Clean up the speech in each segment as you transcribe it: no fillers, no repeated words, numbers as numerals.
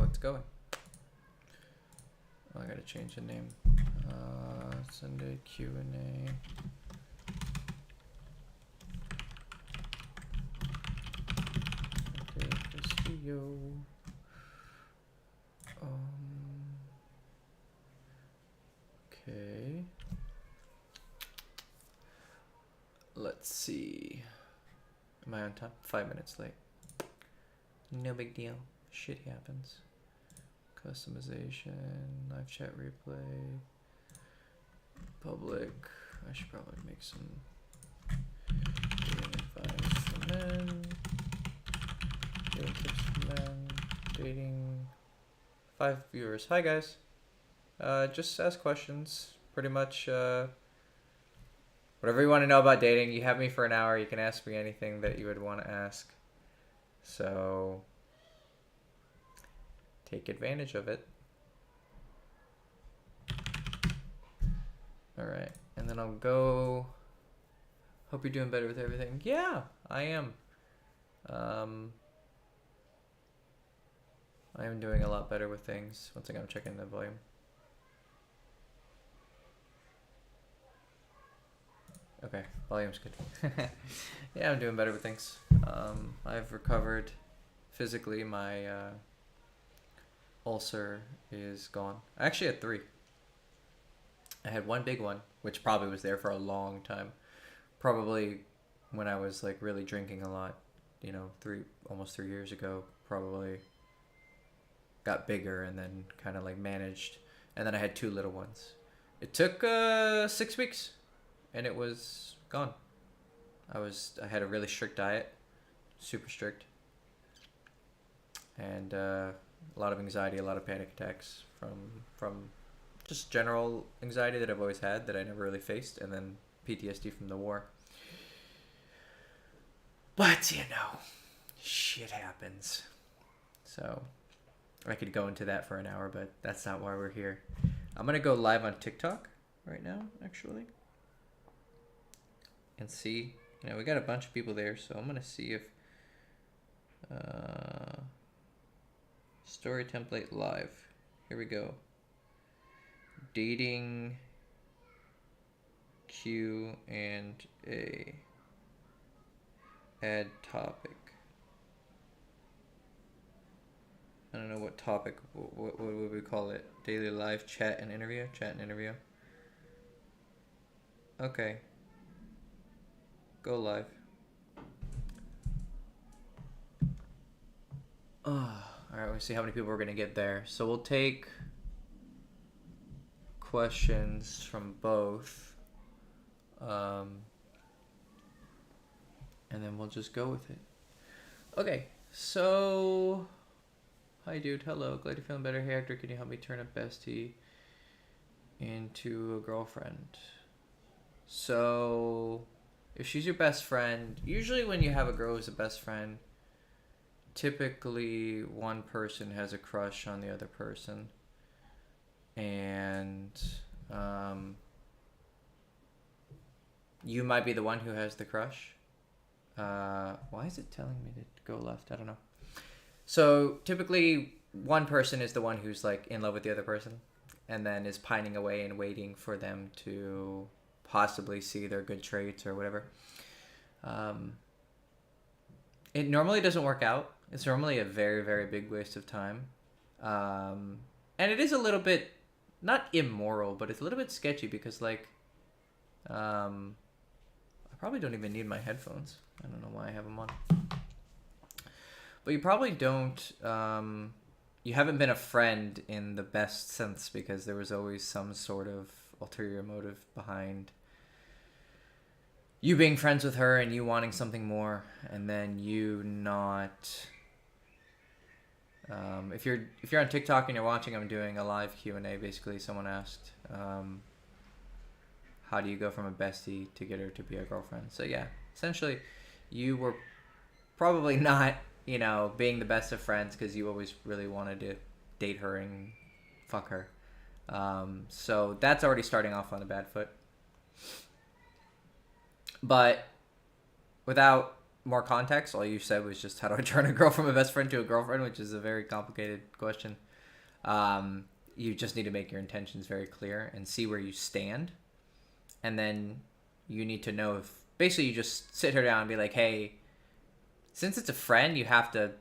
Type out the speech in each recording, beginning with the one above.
it's going. Oh, I gotta change the name. Sunday Q&A. Hector Castillo. Okay. Let's see. Am I on time? 5 minutes late. No big deal. Shit happens. Customization, live chat replay, public. I should probably make some dating advice for men, dating tips for men, dating. 5 viewers. Hi guys. Just ask questions. Pretty much whatever you want to know about dating. You have me for an hour. You can ask me anything that you would want to ask. So take advantage of it. All right, and then I'll go. Hope you're doing better with everything. Yeah, I am. I am doing a lot better with things. One second, I'm checking the volume. Okay, volume's good. Yeah, I'm doing better with things. I've recovered physically. My ulcer is gone. I actually had 3. I had one big one, which probably was there for a long time. Probably when I was like really drinking a lot, you know, almost 3 years ago, probably got bigger and then kind of like managed. And then I had 2 little ones. It took 6 weeks and it was gone. I had a really strict diet, super strict. And a lot of anxiety, a lot of panic attacks from just general anxiety that I've always had that I never really faced, and then PTSD from the war. But, you know, shit happens. So, I could go into that for an hour, but that's not why we're here. I'm going to go live on TikTok right now, actually. And see, you know, we got a bunch of people there, so I'm going to see if... story template live. Here we go. Dating Q&A. Add topic. I don't know what topic. What would we call it? Daily live chat and interview? Chat and interview. Okay. Go live. Alright, we'll see how many people we're going to get there. So we'll take questions from both. And then we'll just go with it. Okay, so... Hi dude, hello. Glad you're feeling better. Hey Hector, can you help me turn a bestie into a girlfriend? So, if she's your best friend, usually when you have a girl who's a best friend, typically one person has a crush on the other person, and you might be the one who has the crush. Why is it telling me to go left? I don't know. So typically one person is the one who's like in love with the other person and then is pining away and waiting for them to possibly see their good traits or whatever. It normally doesn't work out. It's normally a very, very big waste of time. And it is a little bit, not immoral, but it's a little bit sketchy because, like, I probably don't even need my headphones. I don't know why I have them on. But you probably don't, you haven't been a friend in the best sense because there was always some sort of ulterior motive behind you being friends with her and you wanting something more, and then you not... if you're on TikTok and you're watching, I'm doing a live Q&A. Basically, someone asked, how do you go from a bestie to get her to be a girlfriend? So yeah, essentially, you were probably not, you know, being the best of friends because you always really wanted to date her and fuck her. So that's already starting off on a bad foot. But without more context, all you said was just how do I turn a girl from a best friend to a girlfriend, which is a very complicated question. You just need to make your intentions very clear and see where you stand. And then you need to know if basically you just sit her down and be like, hey, since it's a friend, you have to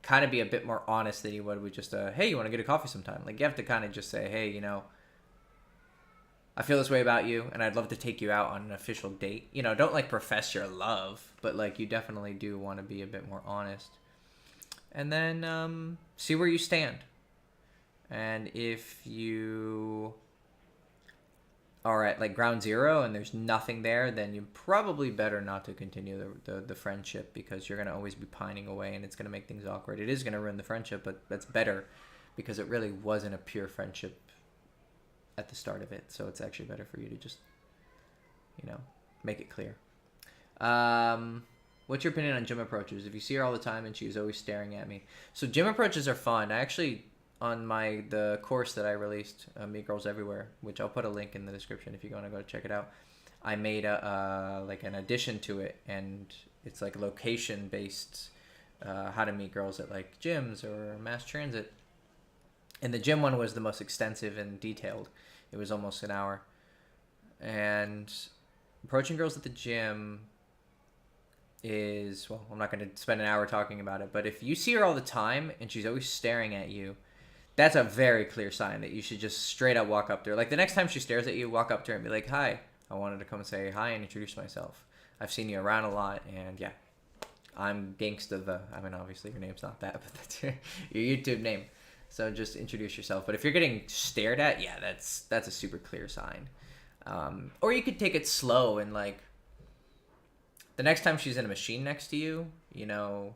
kind of be a bit more honest than you would with just a, hey, you want to get a coffee sometime? Like, you have to kind of just say, hey, you know, I feel this way about you, and I'd love to take you out on an official date. You know, don't like profess your love, but like you definitely do want to be a bit more honest. And then see where you stand. And if you are at like ground zero and there's nothing there, then you probably better not to continue the friendship, because you're going to always be pining away and it's going to make things awkward. It is going to ruin the friendship, but that's better because it really wasn't a pure friendship at the start of it. So it's actually better for you to just, you know, make it clear. What's your opinion on gym approaches? If you see her all the time and she's always staring at me. So gym approaches are fun. I actually, on the course that I released, Meet Girls Everywhere, which I'll put a link in the description if you want to go check it out, I made like an addition to it, and it's like location based, how to meet girls at like gyms or mass transit. And the gym one was the most extensive and detailed. It was almost an hour. And approaching girls at the gym is, well, I'm not going to spend an hour talking about it, but if you see her all the time and she's always staring at you, that's a very clear sign that you should just straight up walk up to her. Like, the next time she stares at you, walk up to her and be like, hi, I wanted to come and say hi and introduce myself. I've seen you around a lot, and yeah, I'm Gangsta the, I mean, obviously your name's not that, but that's your YouTube name. So just introduce yourself. But if you're getting stared at, yeah, that's a super clear sign. Or you could take it slow and like, the next time she's in a machine next to you, you know,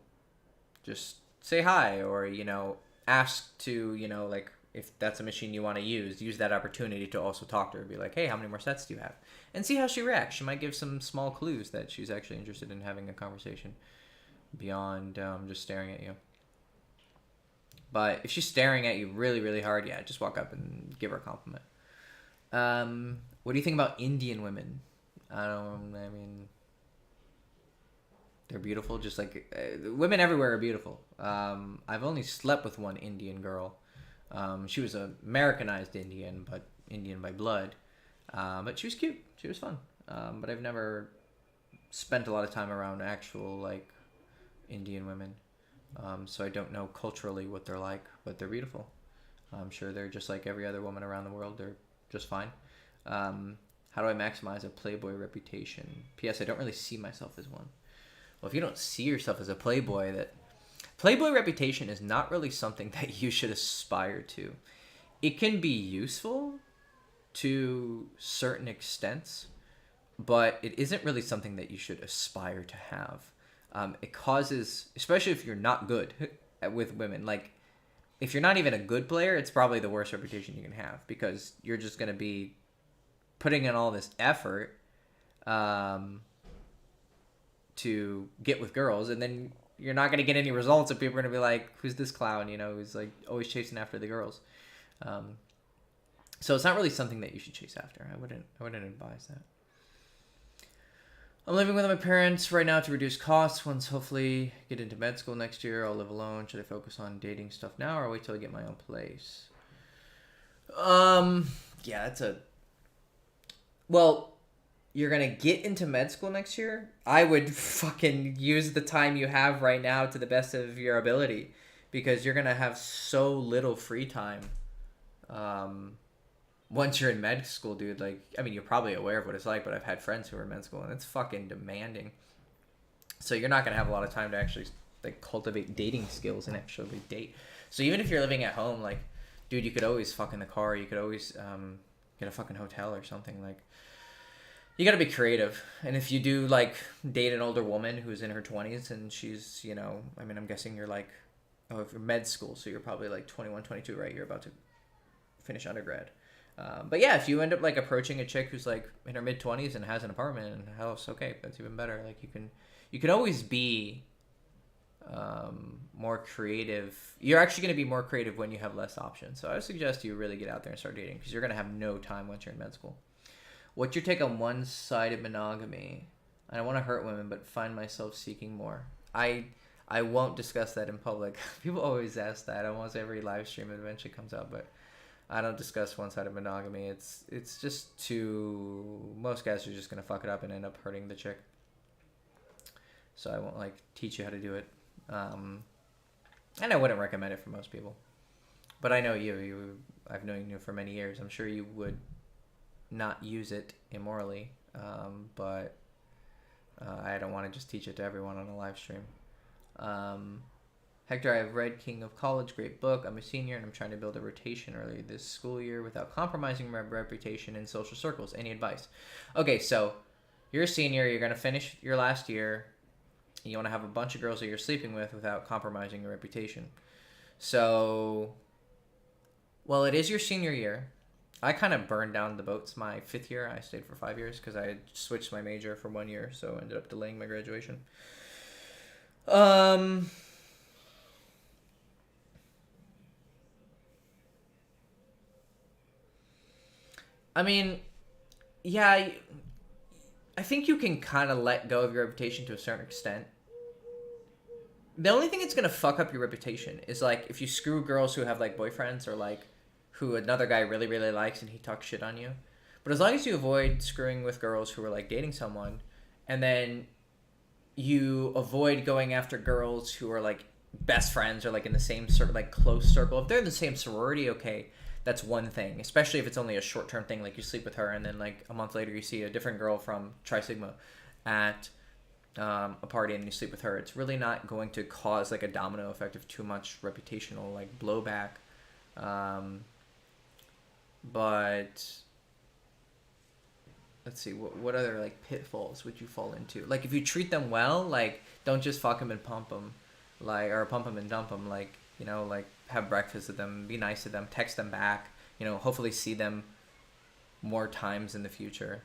just say hi, or, you know, ask to, you know, like, if that's a machine you want to use that opportunity to also talk to her. Be like, hey, how many more sets do you have? And see how she reacts. She might give some small clues that she's actually interested in having a conversation beyond just staring at you. But if she's staring at you really, really hard, yeah, just walk up and give her a compliment. What do you think about Indian women? I mean, they're beautiful, just like women everywhere are beautiful. I've only slept with one Indian girl. She was an Americanized Indian, but Indian by blood. But she was cute. She was fun. But I've never spent a lot of time around actual like Indian women. So I don't know culturally what they're like, but they're beautiful. I'm sure they're just like every other woman around the world. They're just fine. How do I maximize a playboy reputation? P.S. I don't really see myself as one. Well, if you don't see yourself as a playboy, that playboy reputation is not really something that you should aspire to. It can be useful to certain extents, but it isn't really something that you should aspire to have. It causes, especially if you're not good with women, like if you're not even a good player, it's probably the worst reputation you can have, because you're just going to be putting in all this effort to get with girls, and then you're not going to get any results, and people are going to be like, who's this clown, you know, who's like always chasing after the girls. So it's not really something that you should chase after. I wouldn't advise that. I'm living with my parents right now to reduce costs. Once hopefully get into med school next year, I'll live alone. Should I focus on dating stuff now or wait till I get my own place? Yeah, well, you're going to get into med school next year. I would fucking use the time you have right now to the best of your ability, because you're going to have so little free time. Once you're in med school, dude, like, I mean, you're probably aware of what it's like, but I've had friends who are in med school, and it's fucking demanding. So you're not going to have a lot of time to actually, like, cultivate dating skills and actually date. So even if you're living at home, like, dude, you could always fuck in the car. You could always get a fucking hotel or something. Like, you got to be creative. And if you do, like, date an older woman who's in her 20s and she's, you know, I mean, I'm guessing you're, like, oh, if you're med school, so you're probably, like, 21, 22, right? You're about to finish undergrad. But yeah, if you end up like approaching a chick who's like in her mid-20s and has an apartment and a house, okay, that's even better. Like you can always be more creative. You're actually going to be more creative when you have less options. So I would suggest you really get out there and start dating, because you're going to have no time once you're in med school. What's your take on one-sided monogamy? I don't want to hurt women, but find myself seeking more. I won't discuss that in public. People always ask that. Almost every live stream eventually comes out, but I don't discuss one-sided monogamy. It's just too. Most guys are just gonna fuck it up and end up hurting the chick. So I won't like teach you how to do it, and I wouldn't recommend it for most people. But I know you. I've known you for many years. I'm sure you would not use it immorally, but I don't want to just teach it to everyone on a live stream. Hector, I've read King of College, great book. I'm a senior and I'm trying to build a rotation early this school year without compromising my reputation in social circles. Any advice? Okay, so you're a senior, you're going to finish your last year, and you want to have a bunch of girls that you're sleeping with without compromising your reputation. So, well, it is your senior year. I kind of burned down the boats my 5th year. I stayed for 5 years because I had switched my major for 1 year, so I ended up delaying my graduation. I mean, yeah, I think you can kind of let go of your reputation to a certain extent. The only thing that's going to fuck up your reputation is, like, if you screw girls who have, like, boyfriends or, like, who another guy really, really likes and he talks shit on you. But as long as you avoid screwing with girls who are, like, dating someone, and then you avoid going after girls who are, like, best friends or, like, in the same sort of, like, close circle. If they're in the same sorority, okay, that's one thing. Especially if it's only a short-term thing, like you sleep with her and then, like, a month later you see a different girl from Tri Sigma at a party and you sleep with her. It's really not going to cause, like, a domino effect of too much reputational, like, blowback. But let's see, what other, like, pitfalls would you fall into? Like, if you treat them well, like, don't just fuck them and pump them, like, or pump them and dump them, like, you know, like, have breakfast with them, be nice to them, text them back, you know, hopefully see them more times in the future.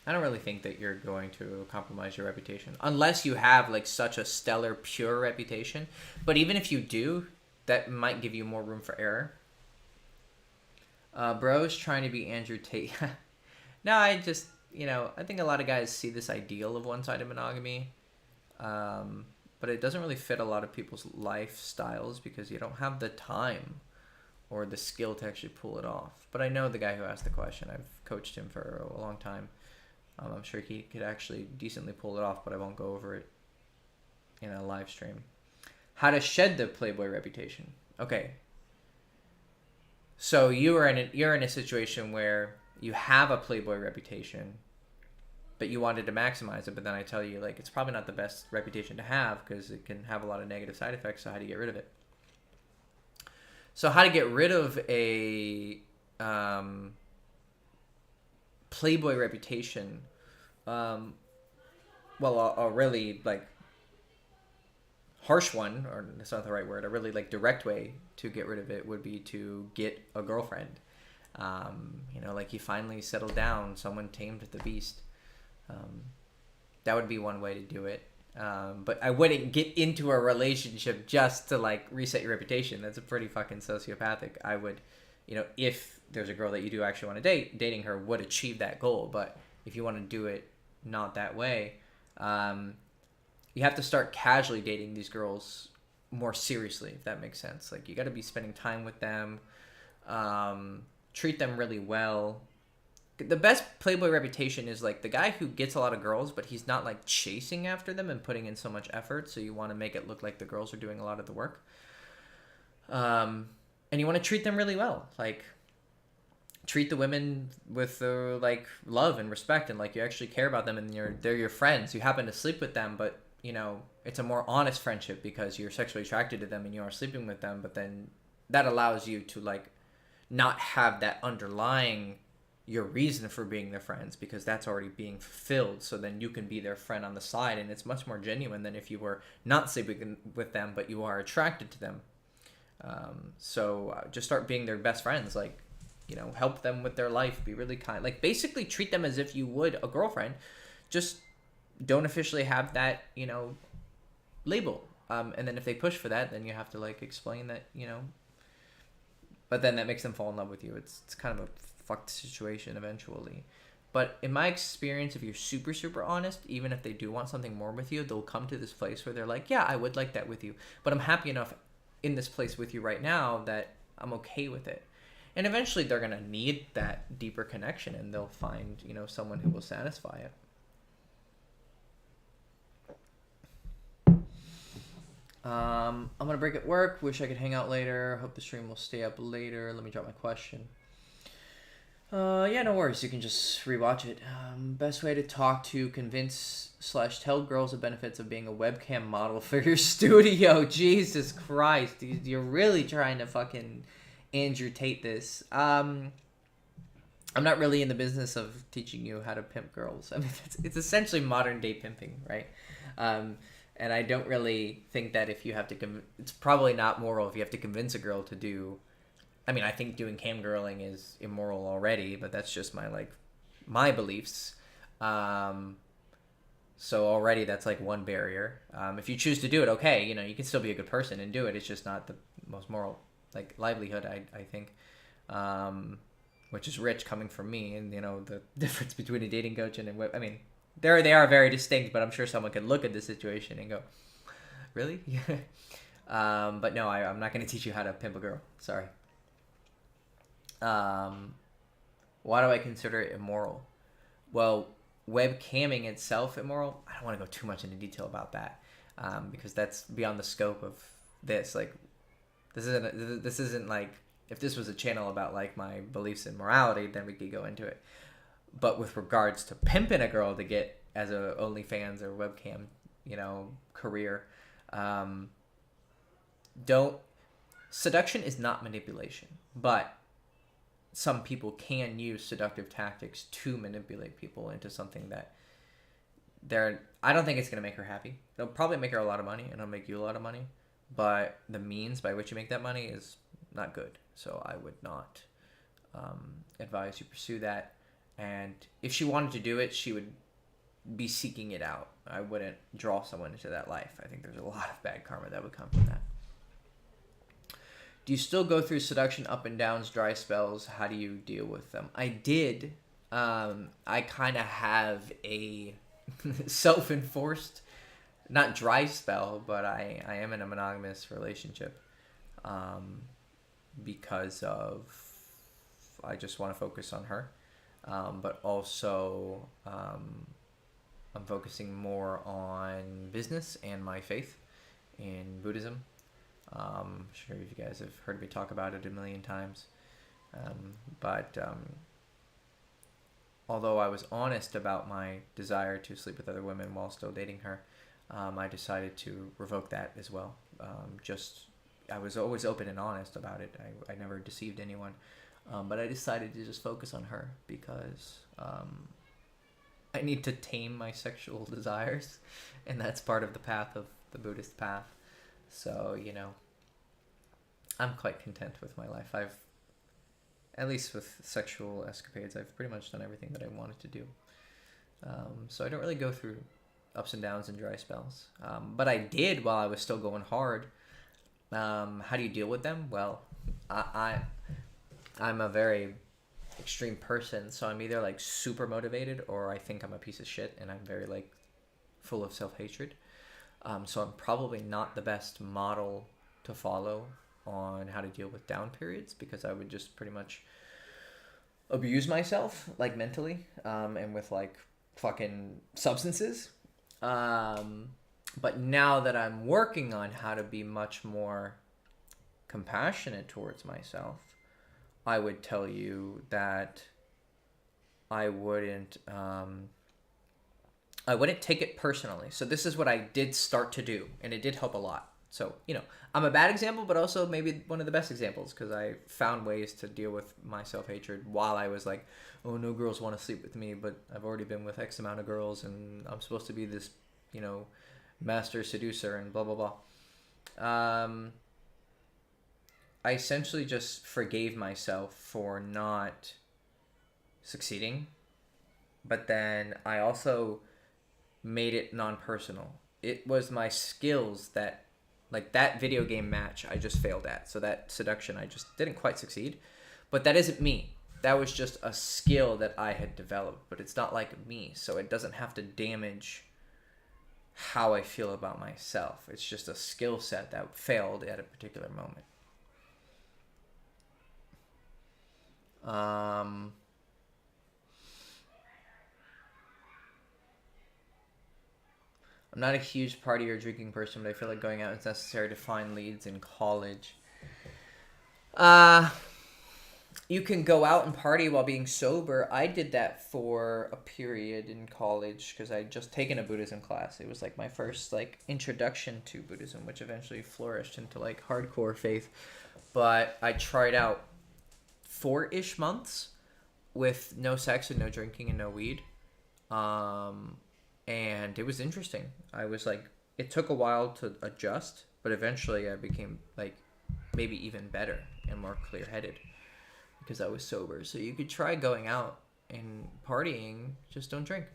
I don't really think that you're going to compromise your reputation unless you have, like, such a stellar, pure reputation. But even if you do, that might give you more room for error. Bro's trying to be Andrew Tate. No, I just, you know, I think a lot of guys see this ideal of one-sided monogamy, but it doesn't really fit a lot of people's lifestyles because you don't have the time or the skill to actually pull it off. But I know the guy who asked the question. I've coached him for a long time. I'm sure he could actually decently pull it off, but I won't go over it in a live stream. How to shed the Playboy reputation. Okay. So you're in a situation where you have a Playboy reputation, but you wanted to maximize it, but then I tell you, like, it's probably not the best reputation to have because it can have a lot of negative side effects, so how do you get rid of it? So how to get rid of a Playboy reputation, well, a really, like, harsh one, or that's not the right word, a really, like, direct way to get rid of it would be to get a girlfriend. You know, like, you finally settled down, someone tamed the beast. That would be one way to do it. But I wouldn't get into a relationship just to, like, reset your reputation. That's a pretty fucking sociopathic. I would, you know, if there's a girl that you do actually want to date, dating her would achieve that goal. But if you want to do it not that way, you have to start casually dating these girls more seriously, if that makes sense. Like, you got to be spending time with them, treat them really well. The best Playboy reputation is, like, the guy who gets a lot of girls, but he's not, like, chasing after them and putting in so much effort. So you want to make it look like the girls are doing a lot of the work. And you want to treat them really well. Like, treat the women with, like, love and respect, and, like, you actually care about them, and they're your friends. You happen to sleep with them, but, you know, it's a more honest friendship because you're sexually attracted to them and you are sleeping with them. But then that allows you to, like, not have that underlying your reason for being their friends because that's already being fulfilled. So then you can be their friend on the side, and it's much more genuine than if you were not sleeping with them but you are attracted to them. So just start being their best friends. Like, you know, help them with their life, be really kind, like, basically treat them as if you would a girlfriend. Just don't officially have that, you know, label. And then if they push for that, then you have to, like, explain that, you know, but then that makes them fall in love with you. It's kind of a fucked situation eventually. But in my experience, if you're super, super honest, even if they do want something more with you, they'll come to this place where they're like, yeah, I would like that with you. But I'm happy enough in this place with you right now that I'm okay with it. And eventually they're going to need that deeper connection, and they'll find, someone who will satisfy it. I'm going to break at work. Wish I could hang out later. Hope the stream will stay up later. Let me drop my question. Yeah, no worries. You can just rewatch it. Best way to talk to, convince / tell girls the benefits of being a webcam model for your studio. Jesus Christ. You're really trying to fucking Andrew Tate this. I'm not really in the business of teaching you how to pimp girls. I mean, it's essentially modern day pimping, right? And I don't really think that if you have to... it's probably not moral if you have to convince a girl to do... I mean, I think doing cam girling is immoral already, but that's just my beliefs. So already that's like one barrier. If you choose to do it, okay, you can still be a good person and do it. It's just not the most moral livelihood, I think. Which is rich coming from me, and the difference between a dating coach and I mean, they are very distinct, but I'm sure someone could look at the situation and go, really? But no, I'm not going to teach you how to pimp a girl. Sorry. Why do I consider it immoral? Well, webcamming itself immoral. I don't want to go too much into detail about that, because that's beyond the scope of this. This isn't like, if this was a channel about my beliefs in morality, then we could go into it. But with regards to pimping a girl to get as a OnlyFans or webcam, career, seduction is not manipulation, but some people can use seductive tactics to manipulate people into something that I don't think it's going to make her happy. It'll probably make her a lot of money, and it'll make you a lot of money, but the means by which you make that money is not good. So I would not advise you pursue that. And if she wanted to do it, she would be seeking it out. I wouldn't draw someone into that life. I think there's a lot of bad karma that would come from that. Do you still go through seduction up and downs, dry spells? How do you deal with them? I did. I kind of have a self-enforced, not dry spell, but I am in a monogamous relationship, because I just want to focus on her. But also, I'm focusing more on business and my faith in Buddhism. I'm sure you guys have heard me talk about it a million times. But although I was honest about my desire to sleep with other women while still dating her, I decided to revoke that as well. I was always open and honest about it. I never deceived anyone. But I decided to just focus on her because I need to tame my sexual desires, and that's part of the path of the Buddhist path. So, I'm quite content with my life. At least with sexual escapades, I've pretty much done everything that I wanted to do. So I don't really go through ups and downs and dry spells. But I did while I was still going hard. How do you deal with them? Well, I'm a very extreme person, so I'm either super motivated or I think I'm a piece of shit and I'm very full of self-hatred. So I'm probably not the best model to follow on how to deal with down periods, because I would just pretty much abuse myself mentally, and with fucking substances. But now that I'm working on how to be much more compassionate towards myself, I would tell you that I wouldn't take it personally. So this is what I did start to do, and it did help a lot. So, I'm a bad example, but also maybe one of the best examples, because I found ways to deal with my self-hatred while I was oh, no girls want to sleep with me, but I've already been with X amount of girls, and I'm supposed to be this, master seducer and blah, blah, blah. I essentially just forgave myself for not succeeding, but then I also made it non-personal. It was my skills that Like that video game match I just failed at. So that seduction I just didn't quite succeed. But that isn't me. That was just a skill that I had developed, but it's not like me. So it doesn't have to damage how I feel about myself. It's just a skill set that failed at a particular moment. I'm not a huge party or drinking person, but I feel like going out is necessary to find leads in college. You can go out and party while being sober. I did that for a period in college because I'd just taken a Buddhism class. It was like my first like introduction to Buddhism, which eventually flourished into like hardcore faith. But I tried out 4-ish months with no sex and no drinking and no weed. And it was interesting. I was like, it took a while to adjust, but eventually I became like maybe even better and more clear-headed because I was sober. So you could try going out and partying, just don't drink.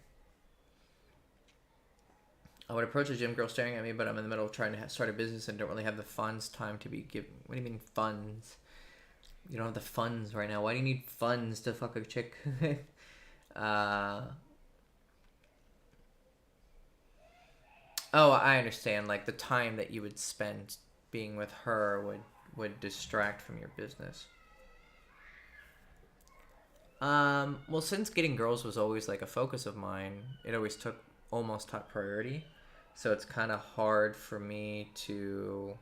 I would approach a gym girl staring at me, but I'm in the middle of trying to start a business and don't really have the funds time to be given. What do you mean funds? You don't have the funds right now. Why do you need funds to fuck a chick? Oh, I understand. Like the time that you would spend being with her would distract from your business. Well, since getting girls was always like a focus of mine, it always took almost top priority. So it's kind of hard for me to...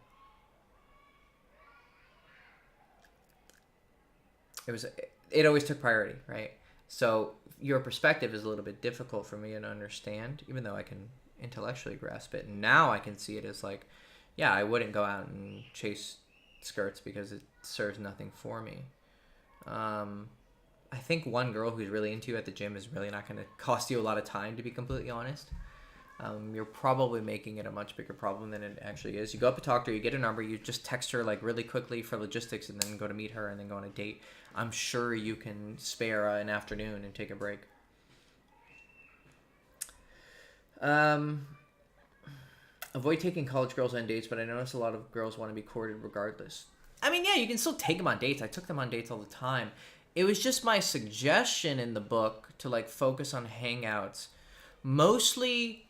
It always took priority, right? So your perspective is a little bit difficult for me to understand, even though I can intellectually grasp it. And now I can see it as like, yeah, I wouldn't go out and chase skirts because it serves nothing for me. I think one girl who's really into you at the gym is really not going to cost you a lot of time, to be completely honest. You're probably making it a much bigger problem than it actually is. You go up and talk to her, you get a number, you just text her like really quickly for logistics and then go to meet her and then go on a date. I'm sure you can spare an afternoon and take a break. Avoid taking college girls on dates, but I notice a lot of girls want to be courted regardless. I mean, yeah, you can still take them on dates. I took them on dates all the time. It was just my suggestion in the book to like focus on hangouts. Mostly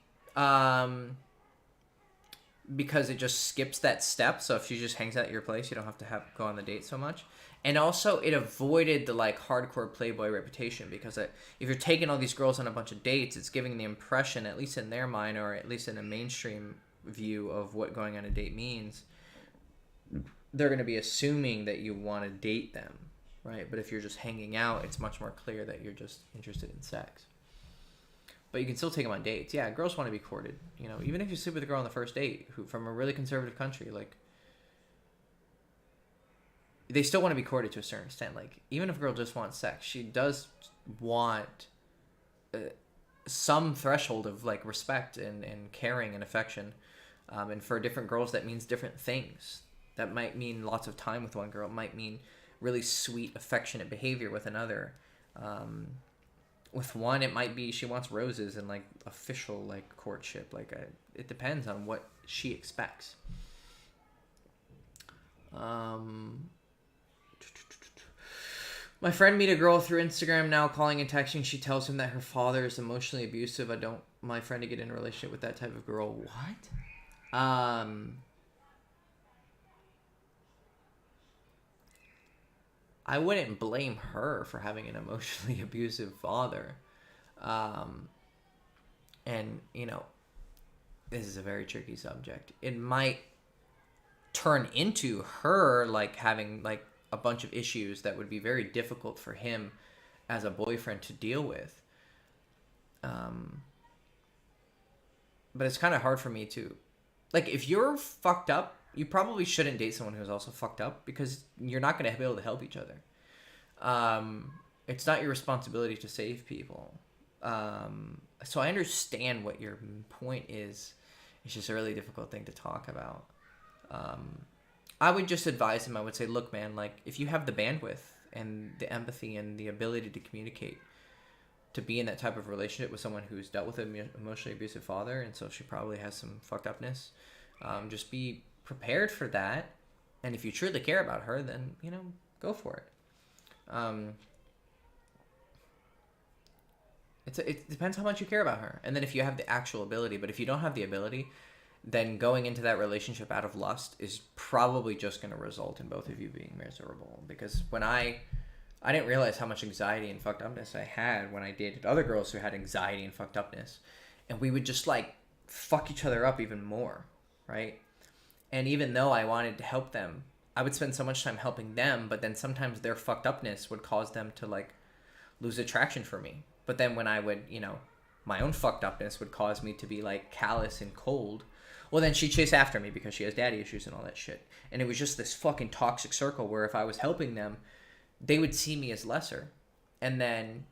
because it just skips that step. So if she just hangs out at your place, you don't have to go on the date so much. And also it avoided the like hardcore playboy reputation because if you're taking all these girls on a bunch of dates, it's giving the impression, at least in their mind or at least in a mainstream view of what going on a date means, they're going to be assuming that you want to date them, right? But if you're just hanging out, it's much more clear that you're just interested in sex. But you can still take them on dates. Yeah, girls want to be courted. You know, even if you sleep with a girl on the first date who from a really conservative country, like, they still want to be courted to a certain extent. Like, even if a girl just wants sex, she does want some threshold of like respect and caring and affection. And for different girls, that means different things. That might mean lots of time with one girl. It might mean really sweet, affectionate behavior with another. With one, it might be she wants roses and like official like courtship. Like it depends on what she expects. My friend meet a girl through Instagram now, calling and texting. She tells him that her father is emotionally abusive. I don't my friend to get in a relationship with that type of girl. What? I wouldn't blame her for having an emotionally abusive father. And, you know, this is a very tricky subject. It might turn into her, like, having, like, a bunch of issues that would be very difficult for him as a boyfriend to deal with. But it's kind of hard for me to... Like, if you're fucked up, you probably shouldn't date someone who's also fucked up because you're not going to be able to help each other. It's not your responsibility to save people. So I understand what your point is. It's just a really difficult thing to talk about. I would just advise him. I would say, look, man, like, if you have the bandwidth and the empathy and the ability to communicate, to be in that type of relationship with someone who's dealt with an emotionally abusive father, and so she probably has some fucked upness, just be prepared for that, and if you truly care about her, then, you know, go for it. It depends how much you care about her, and then if you have the actual ability. But if you don't have the ability, then going into that relationship out of lust is probably just going to result in both of you being miserable. Because when I didn't realize how much anxiety and fucked upness I had when I dated other girls who had anxiety and fucked upness, and we would just like fuck each other up even more, right? And even though I wanted to help them, I would spend so much time helping them, but then sometimes their fucked upness would cause them to like lose attraction for me. But then when I would, you know, my own fucked upness would cause me to be like callous and cold. Well, then she'd chase after me because she has daddy issues and all that shit. And it was just this fucking toxic circle where if I was helping them, they would see me as lesser. And then,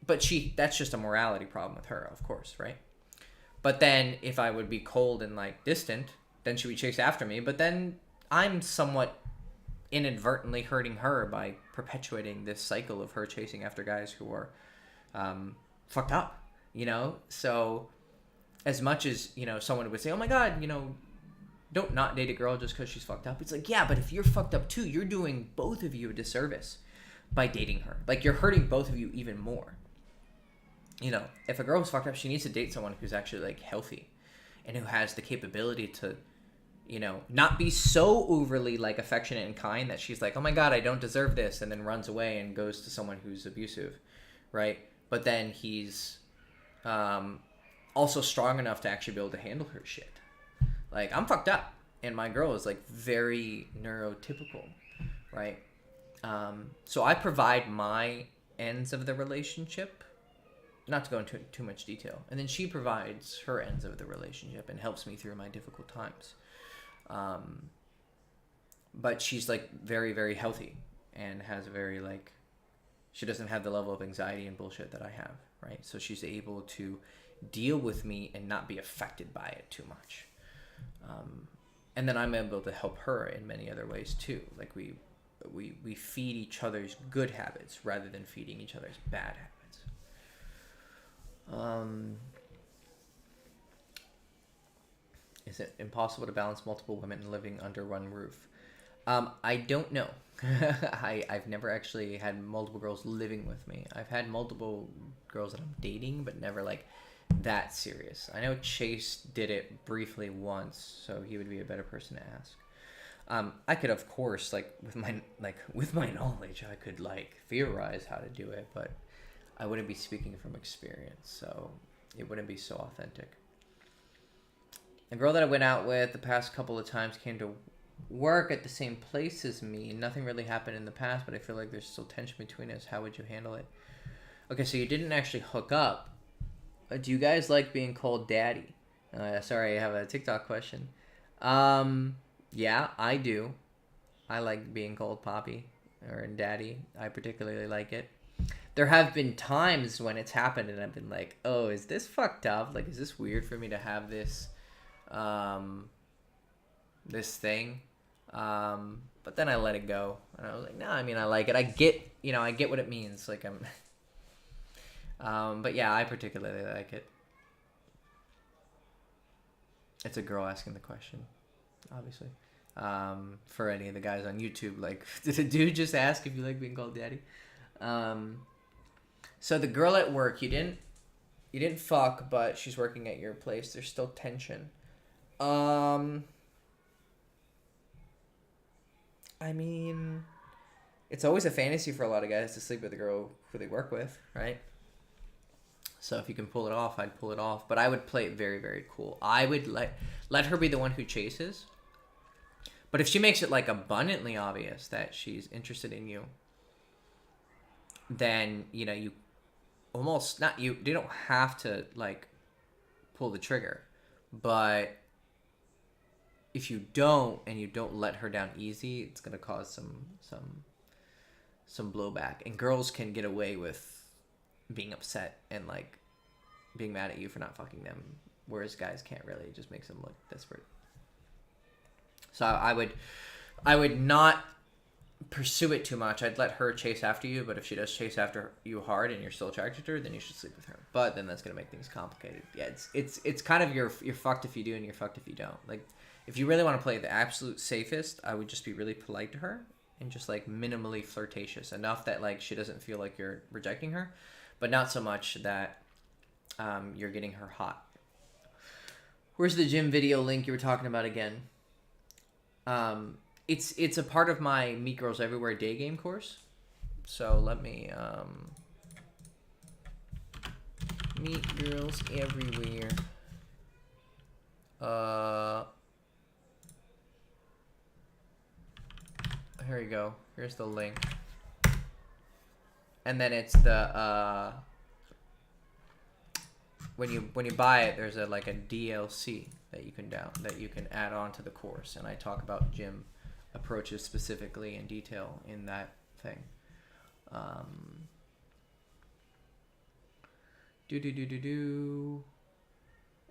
but that's just a morality problem with her, of course, right? But then if I would be cold and like distant, then she would chase after me. But then I'm somewhat inadvertently hurting her by perpetuating this cycle of her chasing after guys who are fucked up, you know? So as much as, you know, someone would say, oh my God, you know, don't not date a girl just because she's fucked up. It's like, yeah, but if you're fucked up too, you're doing both of you a disservice by dating her. Like, you're hurting both of you even more. You know, if a girl is fucked up, she needs to date someone who's actually like healthy and who has the capability to, you know, not be so overly like affectionate and kind that she's like, oh my God, I don't deserve this, and then runs away and goes to someone who's abusive, right? But then he's also strong enough to actually be able to handle her shit. Like, I'm fucked up, and my girl is like very neurotypical, right? So I provide my ends of the relationship, not to go into too much detail, and then she provides her ends of the relationship and helps me through my difficult times. But she's like very, very healthy and has a very like, she doesn't have the level of anxiety and bullshit that I have, right? So she's able to deal with me and not be affected by it too much. And then I'm able to help her in many other ways too. Like we feed each other's good habits rather than feeding each other's bad habits. Is it impossible to balance multiple women living under one roof? I don't know. I've never actually had multiple girls living with me. I've had multiple girls that I'm dating, but never like that serious. I know Chase did it briefly once, so he would be a better person to ask. I could, of course, with my knowledge, I could theorize how to do it, but I wouldn't be speaking from experience, so it wouldn't be so authentic. The girl that I went out with the past couple of times came to work at the same place as me. Nothing really happened in the past, but I feel like there's still tension between us. How would you handle it? Okay, so you didn't actually hook up. Do you guys like being called daddy? Sorry, I have a TikTok question. Yeah, I do. I like being called Poppy or Daddy. I particularly like it. There have been times when it's happened and I've been like, oh, is this fucked up? Like, is this weird for me to have this, this thing? But then I let it go. And I was like, no, I mean, I like it. I get what it means. Like, but yeah, I particularly like it. It's a girl asking the question, obviously. For any of the guys on YouTube, like, did a dude just ask if you like being called daddy? So the girl at work, you didn't fuck, but she's working at your place. There's still tension. I mean, it's always a fantasy for a lot of guys to sleep with a girl who they work with, right? So if you can pull it off, I'd pull it off. But I would play it very, very cool. I would let her be the one who chases. But if she makes it abundantly obvious that she's interested in you, then, you almost you don't have to pull the trigger. But if you don't, and you don't let her down easy, it's going to cause some blowback. And girls can get away with being upset and being mad at you for not fucking them, whereas guys can't really. It just makes them look desperate. So I would not pursue it too much. I'd let her chase after you, but if she does chase after you hard and you're still attracted to her, then you should sleep with her. But then that's gonna make things complicated. Yeah, it's kind of you're fucked if you do and you're fucked if you don't. If you really want to play the absolute safest, I would just be really polite to her and just like minimally flirtatious, enough that like she doesn't feel like you're rejecting her, but not so much that you're getting her hot. Where's the gym video link you were talking about again? It's a part of my Meet Girls Everywhere day game course. So let me Meet Girls Everywhere. Here you go. Here's the link. And then it's the when you buy it, there's a DLC that you can add on to the course, and I talk about gym approaches specifically in detail in that thing.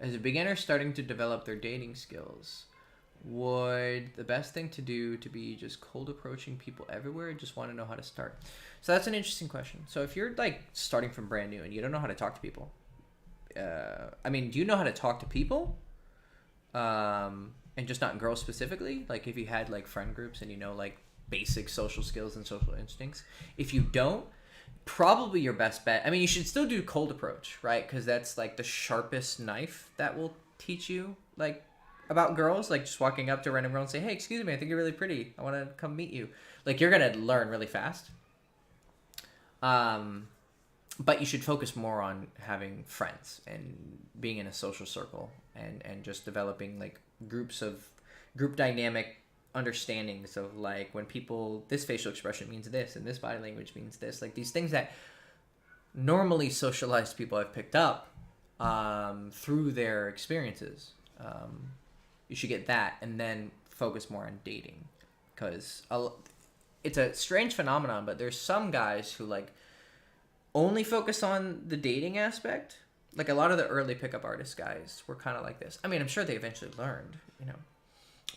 As a beginner starting to develop their dating skills, would the best thing to do to be just cold approaching people everywhere? Just want to know how to start. So that's an interesting question. So if you're like starting from brand new and you don't know how to talk to people, I mean, do you know how to talk to people? And just not girls specifically? Like if you had like friend groups and you know like basic social skills and social instincts. If you don't, probably your best bet. I mean, you should still do cold approach, right? Because that's like the sharpest knife that will teach you like about girls. Like just walking up to a random girl and say, hey, excuse me, I think you're really pretty, I want to come meet you. Like you're gonna learn really fast. But you should focus more on having friends and being in a social circle and just developing like group dynamic understandings of like when people, this facial expression means this and this body language means this, like these things that normally socialized people have picked up through their experiences. You should get that and then focus more on dating, because it's a strange phenomenon, but there's some guys who like only focus on the dating aspect. Like a lot of the early pickup artist guys were kind of like this. I mean, I'm sure they eventually learned, you know,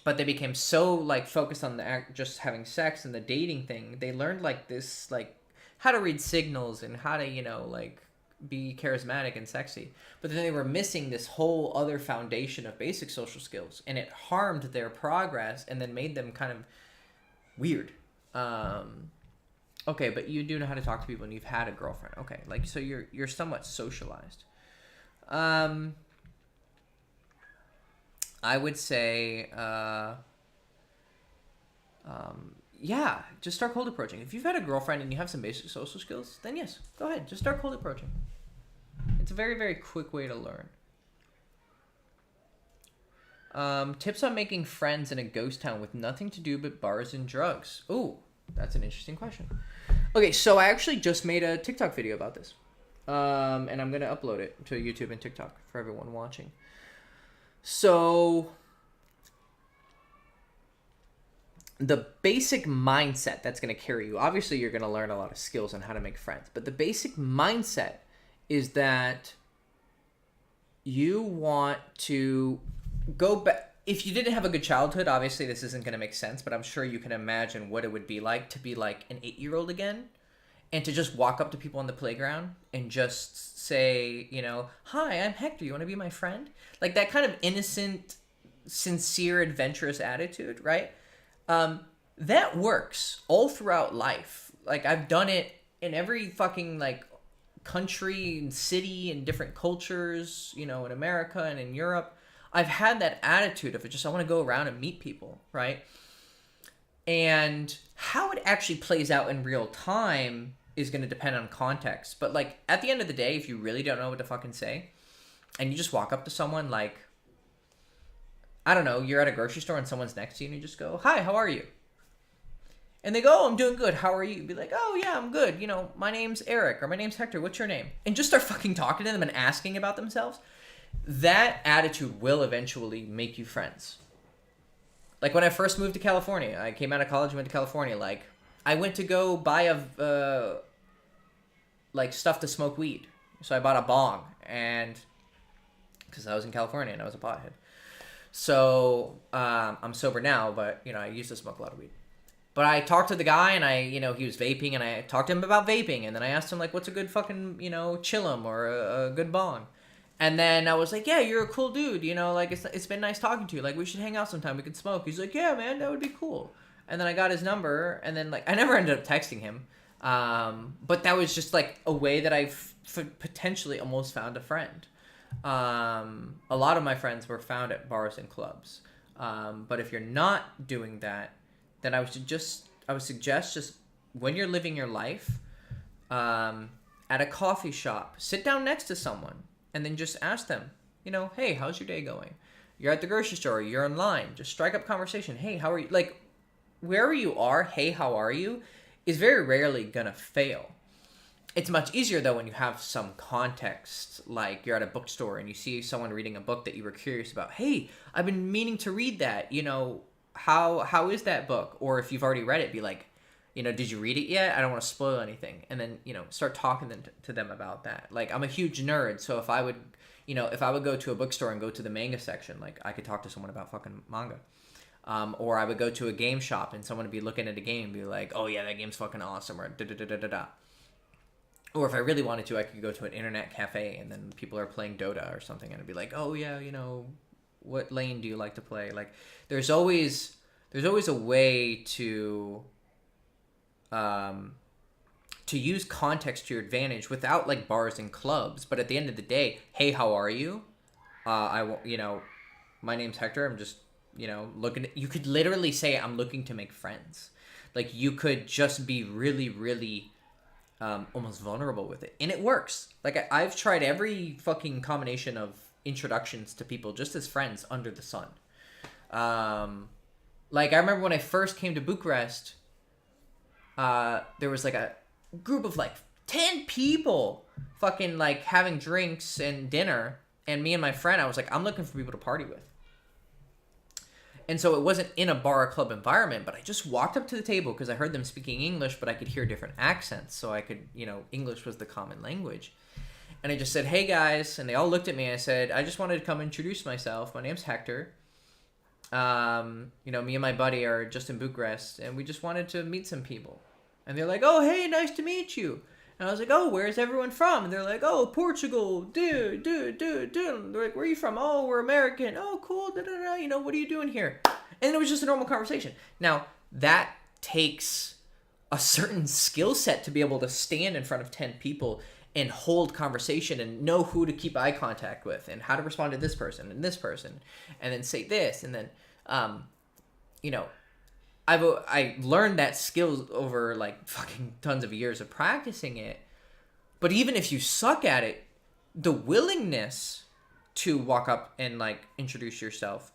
but they became so like focused on the act, just having sex and the dating thing. They learned like this, like how to read signals and how to, you know, like be charismatic and sexy. But then they were missing this whole other foundation of basic social skills, and it harmed their progress and then made them kind of weird. Okay, but you do know how to talk to people and you've had a girlfriend. Okay, like so you're somewhat socialized. I would say yeah, just start cold approaching. If you've had a girlfriend and you have some basic social skills, then yes, go ahead, just start cold approaching. It's a very, very quick way to learn. Tips on making friends in a ghost town with nothing to do but bars and drugs. Ooh, that's an interesting question. Okay, so I actually just made a TikTok video about this. And I'm going to upload it to YouTube and TikTok for everyone watching. So the basic mindset that's going to carry you, obviously you're going to learn a lot of skills on how to make friends, but the basic mindset is that you want to go back. If you didn't have a good childhood, obviously this isn't going to make sense, but I'm sure you can imagine what it would be like to be like an 8-year-old again and to just walk up to people on the playground and just say, you know, hi, I'm Hector, you want to be my friend? Like that kind of innocent, sincere, adventurous attitude, right? That works all throughout life. Like I've done it in every fucking like country and city and different cultures, you know, in America and in Europe. I've had that attitude of it, just I want to go around and meet people, right? And how it actually plays out in real time is going to depend on context. But like at the end of the day, if you really don't know what to fucking say and you just walk up to someone like, I don't know, you're at a grocery store and someone's next to you and you just go, hi, how are you? And they go, oh, I'm doing good. How are you? Be like, oh yeah, I'm good. You know, my name's Eric or my name's Hector. What's your name? And just start fucking talking to them and asking about themselves. That attitude will eventually make you friends. Like when I first moved to California, I came out of college and went to California. Like I went to go buy like stuff to smoke weed. So I bought a bong, and because I was in California and I was a pothead. So I'm sober now, but you know, I used to smoke a lot of weed. But I talked to the guy and he was vaping and I talked to him about vaping. And then I asked him like, what's a good fucking, chillum or a good bong? And then I was like, yeah, you're a cool dude, you know, like it's been nice talking to you. Like we should hang out sometime. We can smoke. He's like, yeah, man, that would be cool. And then I got his number, and then like I never ended up texting him. But that was just like a way that I potentially almost found a friend. A lot of my friends were found at bars and clubs. But if you're not doing that, then I would suggest just when you're living your life, at a coffee shop, sit down next to someone and then just ask them, you know, hey, how's your day going? You're at the grocery store, you're online, just strike up conversation. Hey, how are you? Like, wherever you are, hey, how are you, is very rarely gonna fail. It's much easier though when you have some context, like you're at a bookstore and you see someone reading a book that you were curious about. Hey, I've been meaning to read that. You know, how is that book? Or if you've already read it, be like, you know, did you read it yet? I don't want to spoil anything. And then, you know, start talking to them about that. Like, I'm a huge nerd, so if I would go to a bookstore and go to the manga section, like, I could talk to someone about fucking manga. Or I would go to a game shop and someone would be looking at a game and be like, oh yeah, that game's fucking awesome, or da-da-da-da-da-da. Or if I really wanted to, I could go to an internet cafe and then people are playing Dota or something, and it'd be like, oh yeah, you know, what lane do you like to play? Like, there's always a way to use context to your advantage without like bars and clubs. But at the end of the day, hey, how are you? You know, my name's Hector. I'm just, you know, you could literally say I'm looking to make friends. Like, you could just be really, really almost vulnerable with it. And it works. Like, I've tried every fucking combination of introductions to people just as friends under the sun. Like, I remember when I first came to Bucharest, there was like a group of like 10 people fucking like having drinks and dinner, and me and my friend, I was like, I'm looking for people to party with. And so it wasn't in a bar or club environment, but I just walked up to the table because I heard them speaking English, but I could hear different accents, so I could, you know, English was the common language. And I just said, hey guys, and they all looked at me and I said, I just wanted to come introduce myself. My name's Hector. You know, me and my buddy are just in Bucharest, and we just wanted to meet some people. And they're like, oh, hey, nice to meet you. And I was like, oh, where's everyone from? And they're like, oh, Portugal, dude. They're like, where are you from? Oh, we're American. Oh, cool, da-da-da. You know, what are you doing here? And it was just a normal conversation. Now, that takes a certain skill set to be able to stand in front of 10 people and hold conversation and know who to keep eye contact with and how to respond to this person and then say this. And then, you know, I learned that skill over like fucking tons of years of practicing it. But even if you suck at it, the willingness to walk up and like introduce yourself,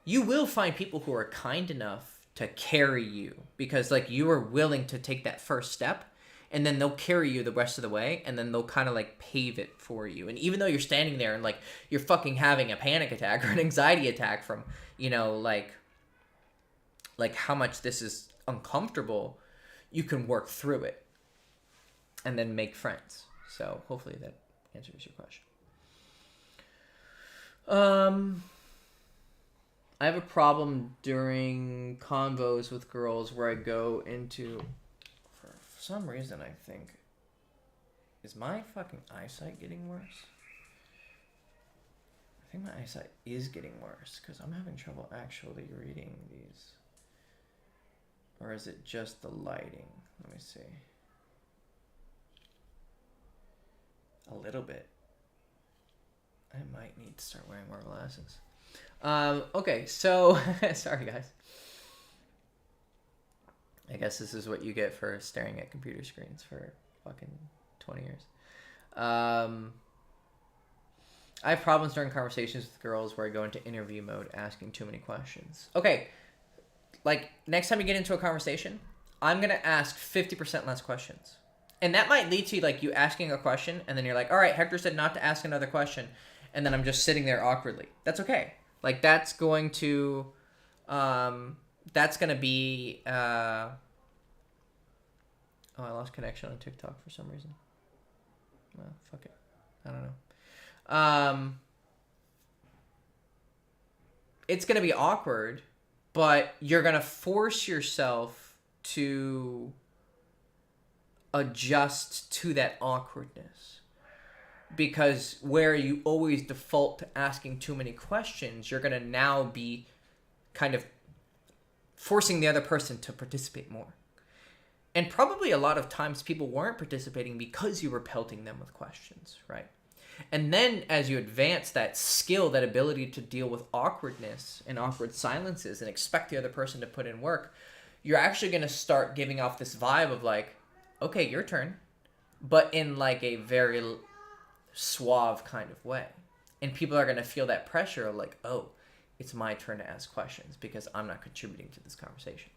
you will find people who are kind enough to carry you because like you are willing to take that first step, and then they'll carry you the rest of the way, and then they'll kind of like pave it for you. And even though you're standing there and like you're fucking having a panic attack or an anxiety attack from, you know, like how much this is uncomfortable, you can work through it and then make friends. So hopefully that answers your question. I have a problem during convos with girls where I go into, for some reason I think, is my fucking eyesight getting worse? I think my eyesight is getting worse because I'm having trouble actually reading these. Or is it just the lighting? Let me see. A little bit. I might need to start wearing more glasses. Okay, so sorry guys. I guess this is what you get for staring at computer screens for fucking 20 years. I have problems during conversations with girls where I go into interview mode asking too many questions. Okay, like next time you get into a conversation, I'm going to ask 50% less questions. And that might lead to like you asking a question and then you're like, all right, Hector said not to ask another question. And then I'm just sitting there awkwardly. That's okay. Like that's going to be, oh, I lost connection on TikTok for some reason. Well, fuck it. I don't know. It's going to be awkward, but you're going to force yourself to adjust to that awkwardness. because where you always default to asking too many questions, you're going to now be kind of forcing the other person to participate more. And probably a lot of times people weren't participating because you were pelting them with questions, right? And then as you advance that skill, that ability to deal with awkwardness and awkward silences and expect the other person to put in work, you're actually going to start giving off this vibe of like, okay, your turn, but in like a very suave kind of way. And people are going to feel that pressure of like, oh, it's my turn to ask questions because I'm not contributing to this conversation.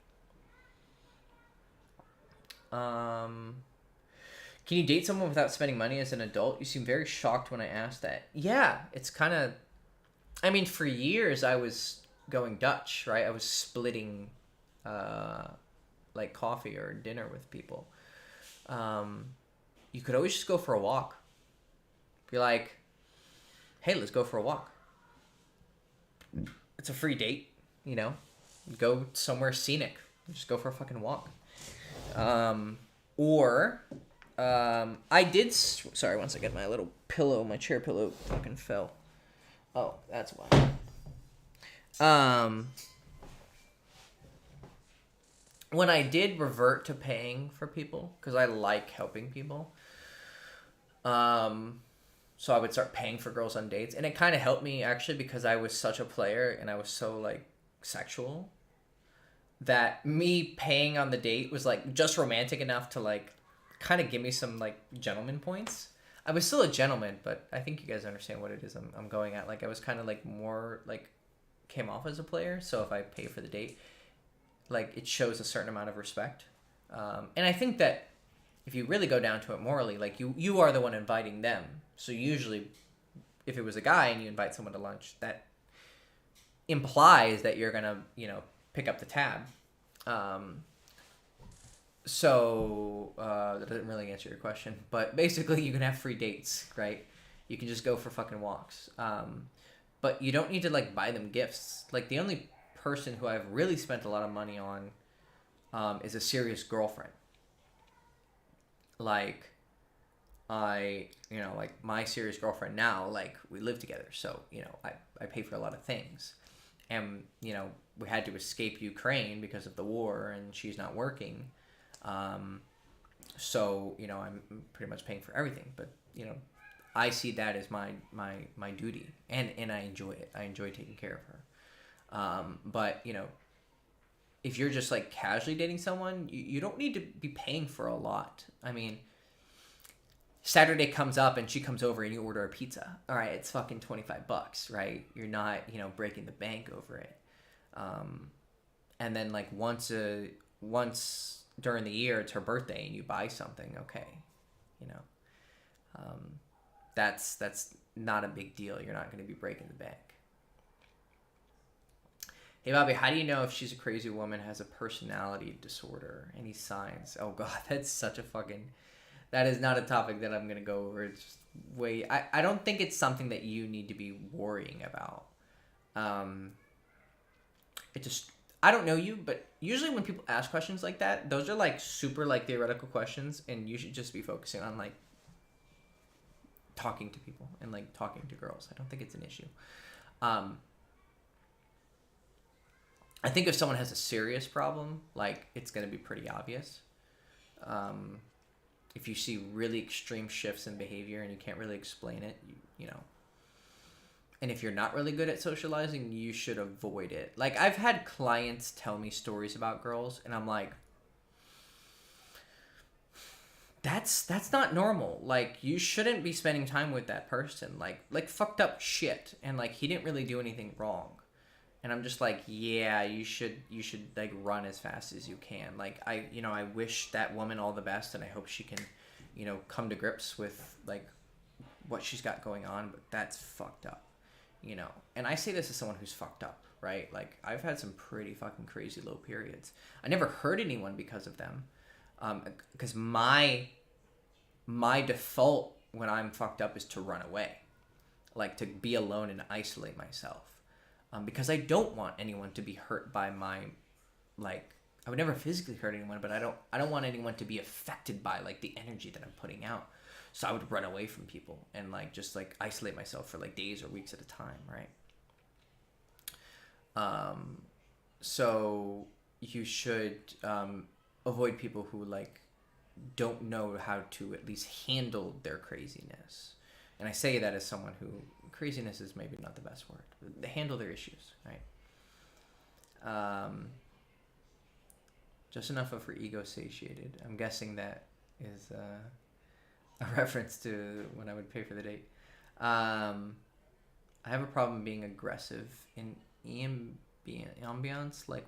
Can you date someone without spending money as an adult? You seem very shocked when I asked that. Yeah, it's kind of... I mean, for years I was going Dutch, right? I was splitting like coffee or dinner with people. You could always just go for a walk. Be like, hey, let's go for a walk. It's a free date, you know? Go somewhere scenic. Just go for a fucking walk. I did... Sorry, once I get my little pillow, my chair pillow fucking fell. Oh, that's why. When I did revert to paying for people, because I like helping people, so I would start paying for girls on dates, and it kind of helped me actually because I was such a player and I was so like sexual that me paying on the date was like just romantic enough to like kind of give me some like gentleman points. I was still a gentleman, but I think you guys understand what it is I'm going at. Like I was kind of like more like came off as a player, so if I pay for the date, like it shows a certain amount of respect. And I think that if you really go down to it morally, like you are the one inviting them. So usually if it was a guy and you invite someone to lunch, that implies that you're gonna, you know, pick up the tab. So that doesn't really answer your question, but basically you can have free dates, right? You can just go for fucking walks. But you don't need to like buy them gifts. Like the only person who I've really spent a lot of money on is a serious girlfriend. Like like my serious girlfriend now, like we live together, so you know I pay for a lot of things, and you know we had to escape Ukraine because of the war and she's not working, so you know I'm pretty much paying for everything, but you know I see that as my duty, and I enjoy it. I enjoy taking care of her. But you know, if you're just like casually dating someone, you don't need to be paying for a lot. I mean, Saturday comes up and she comes over and you order a pizza. All right, it's fucking $25, right? You're not, you know, breaking the bank over it. And then like once during the year it's her birthday and you buy something, okay, you know, that's not a big deal. You're not going to be breaking the bank. Hey, Bobby, how do you know if she's a crazy woman, has a personality disorder? Any signs? Oh, God, that's such a fucking... That is not a topic that I'm going to go over. It's just way... I don't think it's something that you need to be worrying about. It just... I don't know you, but usually when people ask questions like that, those are, like, super, like, theoretical questions, and you should just be focusing on, like, talking to people and, like, talking to girls. I don't think it's an issue. I think if someone has a serious problem, like, it's going to be pretty obvious. If you see really extreme shifts in behavior and you can't really explain it, you know. And if you're not really good at socializing, you should avoid it. Like, I've had clients tell me stories about girls, and I'm like, that's not normal. Like, you shouldn't be spending time with that person. Like fucked up shit. And, like, he didn't really do anything wrong. And I'm just like, yeah, you should like run as fast as you can. Like I wish that woman all the best, and I hope she can, you know, come to grips with like what she's got going on. But that's fucked up, you know. And I say this as someone who's fucked up, right? Like I've had some pretty fucking crazy low periods. I never hurt anyone because of them, because my default when I'm fucked up is to run away, like to be alone and isolate myself. Because I don't want anyone to be hurt by my, like, I would never physically hurt anyone, but I don't want anyone to be affected by, like, the energy that I'm putting out. So I would run away from people and like just like isolate myself for like days or weeks at a time, right? So you should avoid people who like don't know how to at least handle their craziness. And I say that as someone who, craziness is maybe not the best word. They handle their issues, right? Just enough of her ego satiated. I'm guessing that is a reference to when I would pay for the date. I have a problem being aggressive in ambiance, like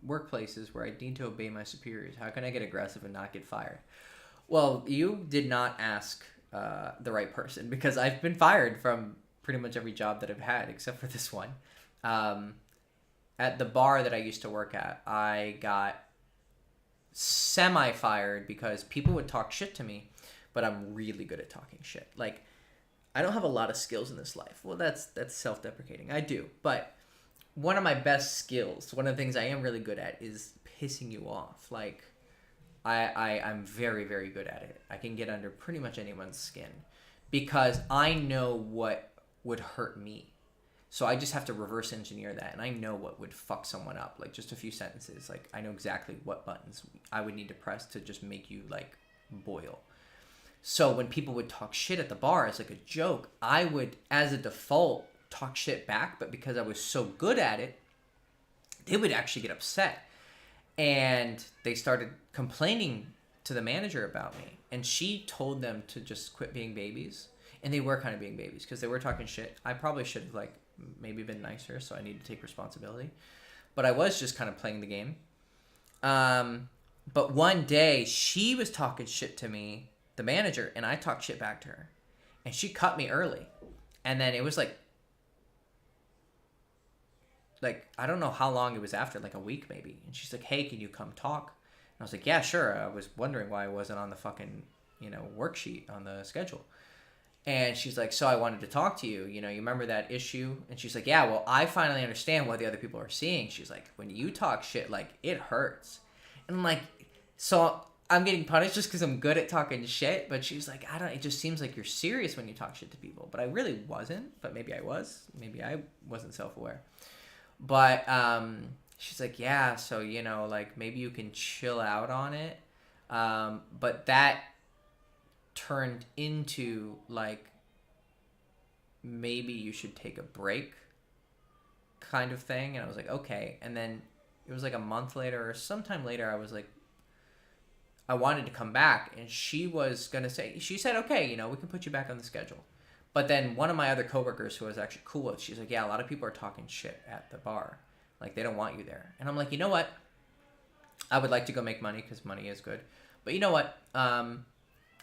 workplaces where I need to obey my superiors. How can I get aggressive and not get fired? Well, you did not ask the right person, because I've been fired from pretty much every job that I've had except for this one. At the bar that I used to work at, I got semi-fired because people would talk shit to me, but I'm really good at talking shit. Like, I don't have a lot of skills in this life. Well, that's self-deprecating. I do. But one of my best skills, one of the things I am really good at, is pissing you off. Like, I'm very, very good at it. I can get under pretty much anyone's skin because I know what would hurt me. So I just have to reverse engineer that, and I know what would fuck someone up. Like, just a few sentences. Like, I know exactly what buttons I would need to press to just make you, like, boil. So when people would talk shit at the bar as, like, a joke, I would, as a default, talk shit back. But because I was so good at it, they would actually get upset. And they started complaining to the manager about me. And she told them to just quit being babies. And they were kind of being babies because they were talking shit. I probably should have, like, maybe been nicer, so I need to take responsibility. But I was just kind of playing the game. But one day, she was talking shit to me, the manager, and I talked shit back to her. And she cut me early. And then it was like, I don't know how long it was after, like a week maybe. And she's like, hey, can you come talk? And I was like, yeah, sure. I was wondering why I wasn't on the fucking, worksheet on the schedule. And she's like, so I wanted to talk to you. You remember that issue? And she's like, yeah, well, I finally understand what the other people are seeing. She's like, when you talk shit, like, it hurts. And I'm like, so I'm getting punished just because I'm good at talking shit? But she's like, it just seems like you're serious when you talk shit to people. But I really wasn't. But maybe I was. Maybe I wasn't self-aware. But she's like, yeah, so, like, maybe you can chill out on it. But that turned into, like, maybe you should take a break kind of thing. And I was like, okay. And then it was like a month later or sometime later, I was like, I wanted to come back. And she was going to say, she said, okay, we can put you back on the schedule. But then one of my other coworkers who I was actually cool with, she's like, yeah, a lot of people are talking shit at the bar. Like, they don't want you there. And I'm like, you know what? I would like to go make money because money is good. But you know what?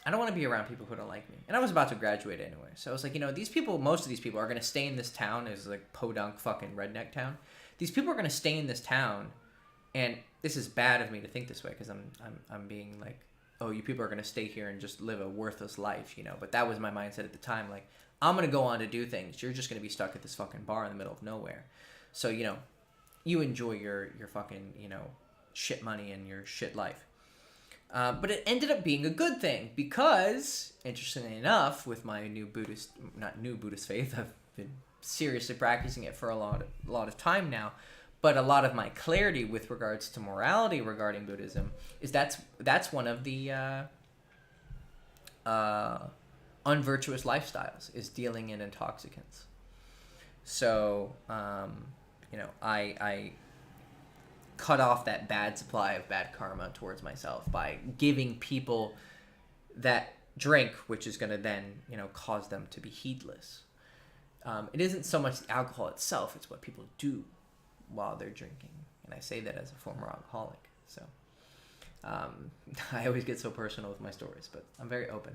I don't want to be around people who don't like me. And I was about to graduate anyway. So I was like, these people, most of these people are going to stay in this town. It's like podunk fucking redneck town. These people are going to stay in this town. And this is bad of me to think this way because I'm being like, oh, you people are going to stay here and just live a worthless life, But that was my mindset at the time. Like, I'm going to go on to do things. You're just going to be stuck at this fucking bar in the middle of nowhere. So, you enjoy your fucking, shit money and your shit life. But it ended up being a good thing because, interestingly enough, with my not new Buddhist faith, I've been seriously practicing it for a lot of time now. But a lot of my clarity with regards to morality regarding Buddhism is that's one of the unvirtuous lifestyles, is dealing in intoxicants. So, I cut off that bad supply of bad karma towards myself by giving people that drink, which is going to then, cause them to be heedless. It isn't so much the alcohol itself, it's what people do while they're drinking. And I say that as a former alcoholic. So I always get so personal with my stories, but I'm very open.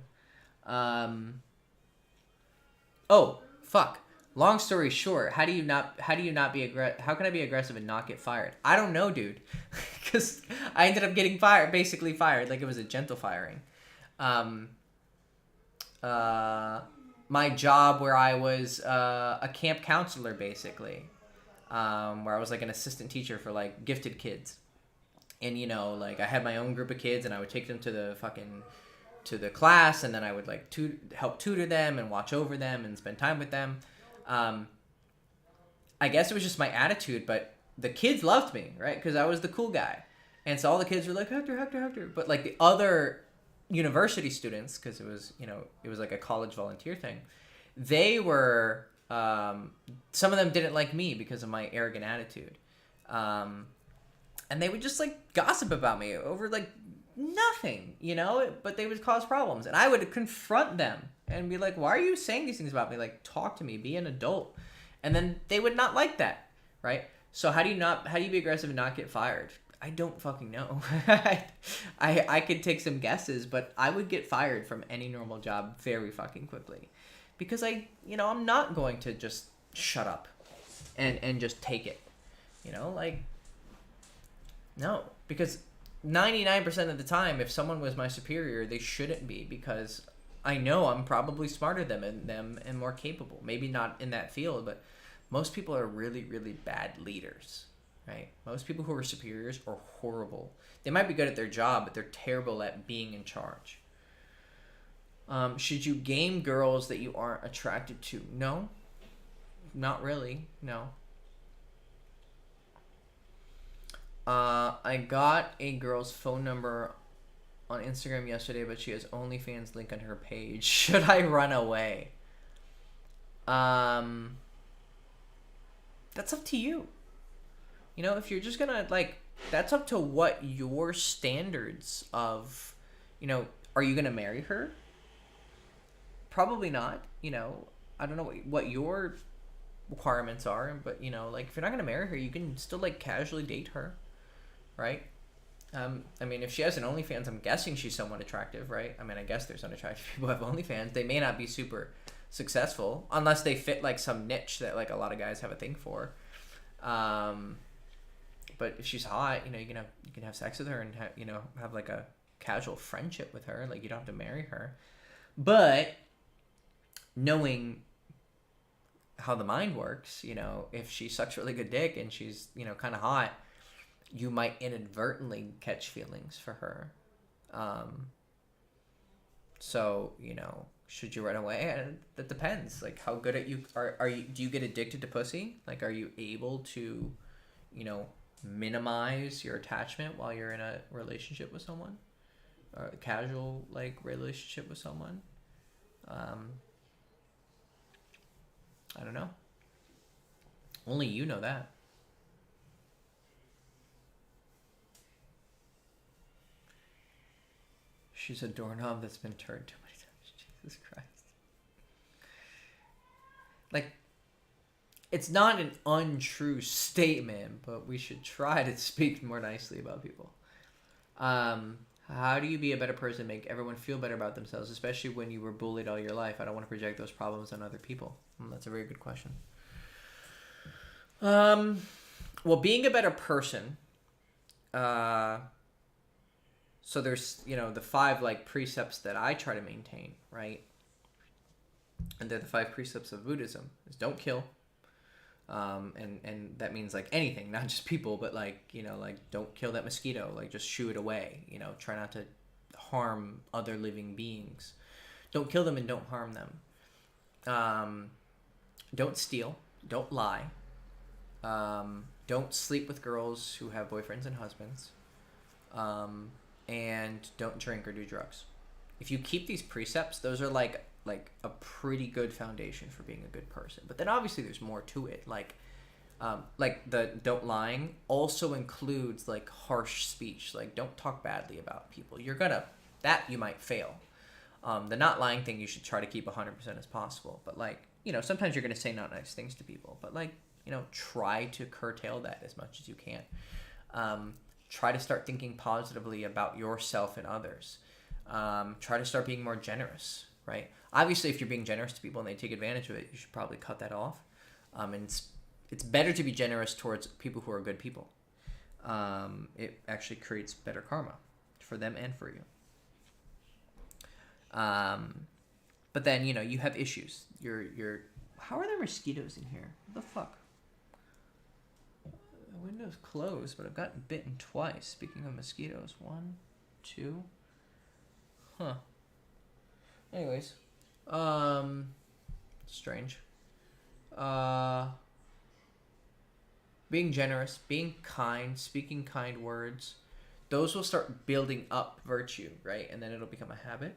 Oh, fuck. Long story short, how can I be aggressive and not get fired? I don't know, dude. Because I ended up getting basically fired. Like, it was a gentle firing. My job where I was a camp counselor, basically. Where I was like an assistant teacher for like gifted kids. And, like, I had my own group of kids and I would take them to to the class, and then I would like help tutor them and watch over them and spend time with them. I guess it was just my attitude, but the kids loved me, right? Because I was the cool guy. And so all the kids were like, Hector, Hector, Hector. But like the other university students, because it was, it was like a college volunteer thing, they were, some of them didn't like me because of my arrogant attitude. And they would just like gossip about me over like nothing, but they would cause problems. And I would confront them and be like, why are you saying these things about me? Like, talk to me, be an adult. And then they would not like that, right? So how do you be aggressive and not get fired? I don't fucking know. I could take some guesses, but I would get fired from any normal job very fucking quickly. Because I'm not going to just shut up and just take it. No. Because 99% of the time, if someone was my superior, they shouldn't be, because I know I'm probably smarter than them and more capable. Maybe not in that field, but most people are really, really bad leaders, right? Most people who are superiors are horrible. They might be good at their job, but they're terrible at being in charge. Should you game girls that you aren't attracted to? No, not really. No. I got a girl's phone number on Instagram yesterday, but she has OnlyFans link on her page. Should I run away? That's up to you. If you're just gonna that's up to what your standards of, are you gonna marry her? Probably not. I don't know what your requirements are, but if you're not gonna marry her, you can still casually date her, right? If she has an OnlyFans, I'm guessing she's somewhat attractive, right? I guess there's unattractive people who have OnlyFans. They may not be super successful unless they fit some niche that a lot of guys have a thing for. But if she's hot, you can have sex with her and have a casual friendship with her. You don't have to marry her. But knowing how the mind works, if she sucks really good dick and she's kind of hot, you might inadvertently catch feelings for her. So should you run away? That depends. How good at you are you? Do you get addicted to pussy? Are you able to minimize your attachment while you're in a relationship with someone, or a casual relationship with someone? I don't know. Only you know that. She's a doorknob that's been turned too many times. Jesus Christ. It's not an untrue statement, but we should try to speak more nicely about people. How do you be a better person, make everyone feel better about themselves, especially when you were bullied all your life? I don't want to project those problems on other people. That's a very good question. Well, being a better person, so there's, the 5 precepts that I try to maintain, right? And they're the 5 precepts of Buddhism. Is don't kill. And that means anything, not just people, but don't kill that mosquito, just shoo it away, try not to harm other living beings. Don't kill them and don't harm them. Don't steal, don't lie. Don't sleep with girls who have boyfriends and husbands. And don't drink or do drugs. If you keep these precepts, those are like a pretty good foundation for being a good person. But then obviously there's more to it. The don't lying also includes harsh speech. Don't talk badly about people. That you might fail. The not lying thing you should try to keep 100% as possible. But sometimes you're gonna say not nice things to people. But try to curtail that as much as you can. Try to start thinking positively about yourself and others. Try to start being more generous, right? Obviously, if you're being generous to people and they take advantage of it, you should probably cut that off. And it's better to be generous towards people who are good people. It actually creates better karma for them and for you. But then, you have issues. How are there mosquitoes in here? What the fuck? The window's closed, but I've gotten bitten twice. Speaking of mosquitoes, 1, 2. Huh. Anyways, strange. Uh, being generous, being kind, speaking kind words, those will start building up virtue, right? And then it'll become a habit.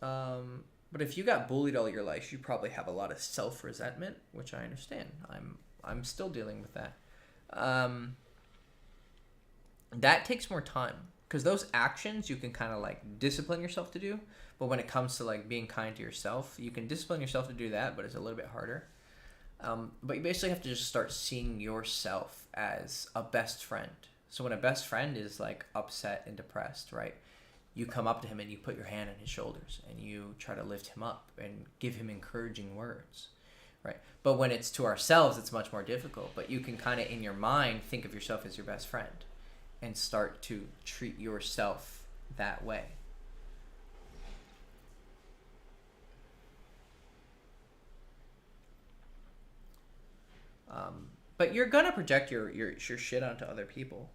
But if you got bullied all your life, you probably have a lot of self-resentment, which I understand. I'm still dealing with that. That takes more time because those actions you can kind of like discipline yourself to do. But when it comes to like being kind to yourself, you can discipline yourself to do that, but it's a little bit harder. But you basically have to just start seeing yourself as a best friend. So when a best friend is like upset and depressed, right? You come up to him and you put your hand on his shoulders and you try to lift him up and give him encouraging words, right? But when it's to ourselves, it's much more difficult. But you can kind of in your mind think of yourself as your best friend and start to treat yourself that way. But you're gonna project your shit onto other people,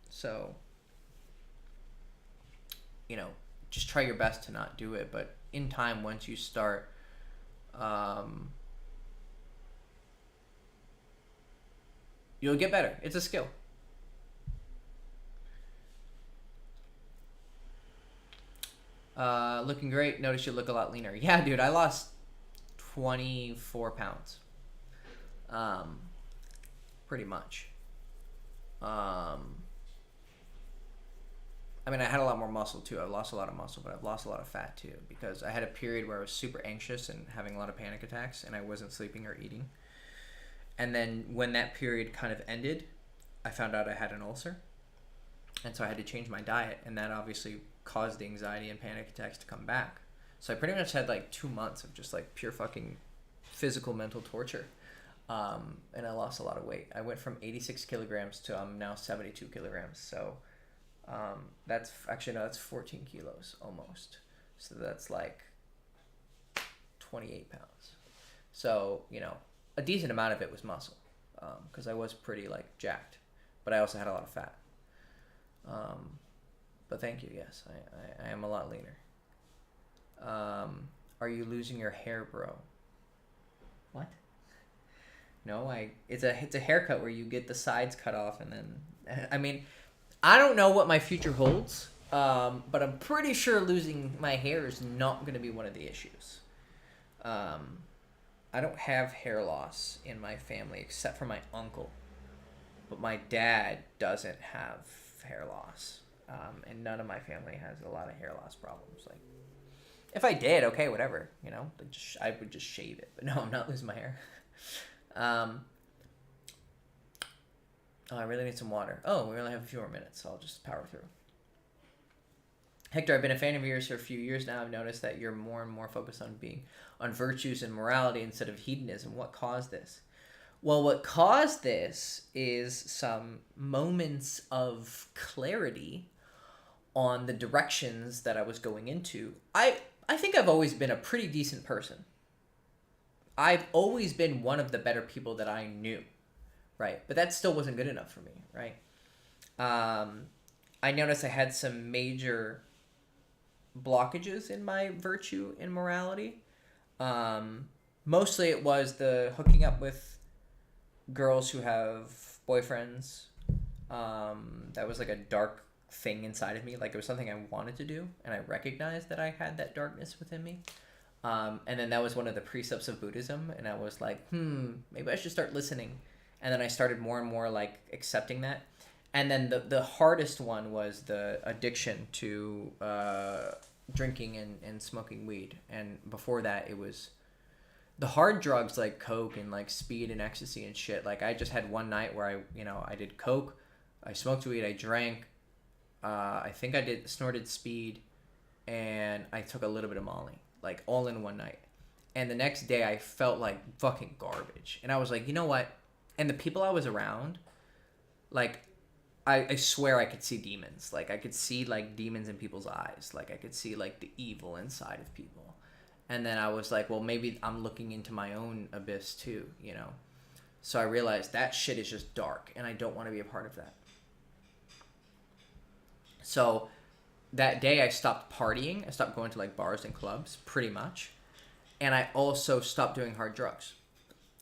so just try your best to not do it. But in time, once you start, you'll get better. It's a skill. Looking great. Notice you look a lot leaner. Yeah, dude, I lost 24 pounds. Pretty much. I mean, I had a lot more muscle too. I've lost a lot of muscle, but I've lost a lot of fat too because I had a period where I was super anxious and having a lot of panic attacks and I wasn't sleeping or eating. And then when that period kind of ended, I found out I had an ulcer. And so I had to change my diet, and that obviously caused the anxiety and panic attacks to come back. So I pretty much had like 2 months of just like pure fucking physical mental torture. And I lost a lot of weight. I went from 86 kilograms to I'm now 72 kilograms. So that's actually, no, that's 14 kilos almost. So that's like 28 pounds. So, a decent amount of it was muscle because I was pretty like jacked, but I also had a lot of fat. But thank you. Yes, I am a lot leaner. Are you losing your hair, bro? What? No, it's a haircut where you get the sides cut off and then, I mean, I don't know what my future holds, but I'm pretty sure losing my hair is not going to be one of the issues. I don't have hair loss in my family except for my uncle, but my dad doesn't have hair loss, and none of my family has a lot of hair loss problems. Like, if I did, okay, whatever, I would just shave it, but no, I'm not losing my hair. I really need some water. Oh, we only have a few more minutes, so I'll just power through. Hector, I've been a fan of yours for a few years now. I've noticed that you're more and more focused on virtues and morality instead of hedonism. What caused this? Well, what caused this is some moments of clarity on the directions that I was going into. I think I've always been a pretty decent person. I've always been one of the better people that I knew, right? But that still wasn't good enough for me, right? I noticed I had some major blockages in my virtue and morality. Mostly it was the hooking up with girls who have boyfriends. That was like a dark thing inside of me. Like, it was something I wanted to do, and I recognized that I had that darkness within me. And then that was one of the precepts of Buddhism, and I was like, maybe I should start listening. And then I started more and more like accepting that. And then the hardest one was the addiction to drinking and smoking weed. And before that, it was the hard drugs like coke and like speed and ecstasy and shit. Like, I just had one night where I did coke, I smoked weed, I drank, I think I snorted speed, and I took a little bit of Molly, like all in one night. And the next day I felt like fucking garbage. And I was like, you know what? And the people I was around, like, I swear I could see demons. Like, I could see like demons in people's eyes. Like, I could see like the evil inside of people. And then I was like, well, maybe I'm looking into my own abyss too, So I realized that shit is just dark, and I don't want to be a part of that. So that day I stopped partying. I stopped going to like bars and clubs pretty much. And I also stopped doing hard drugs.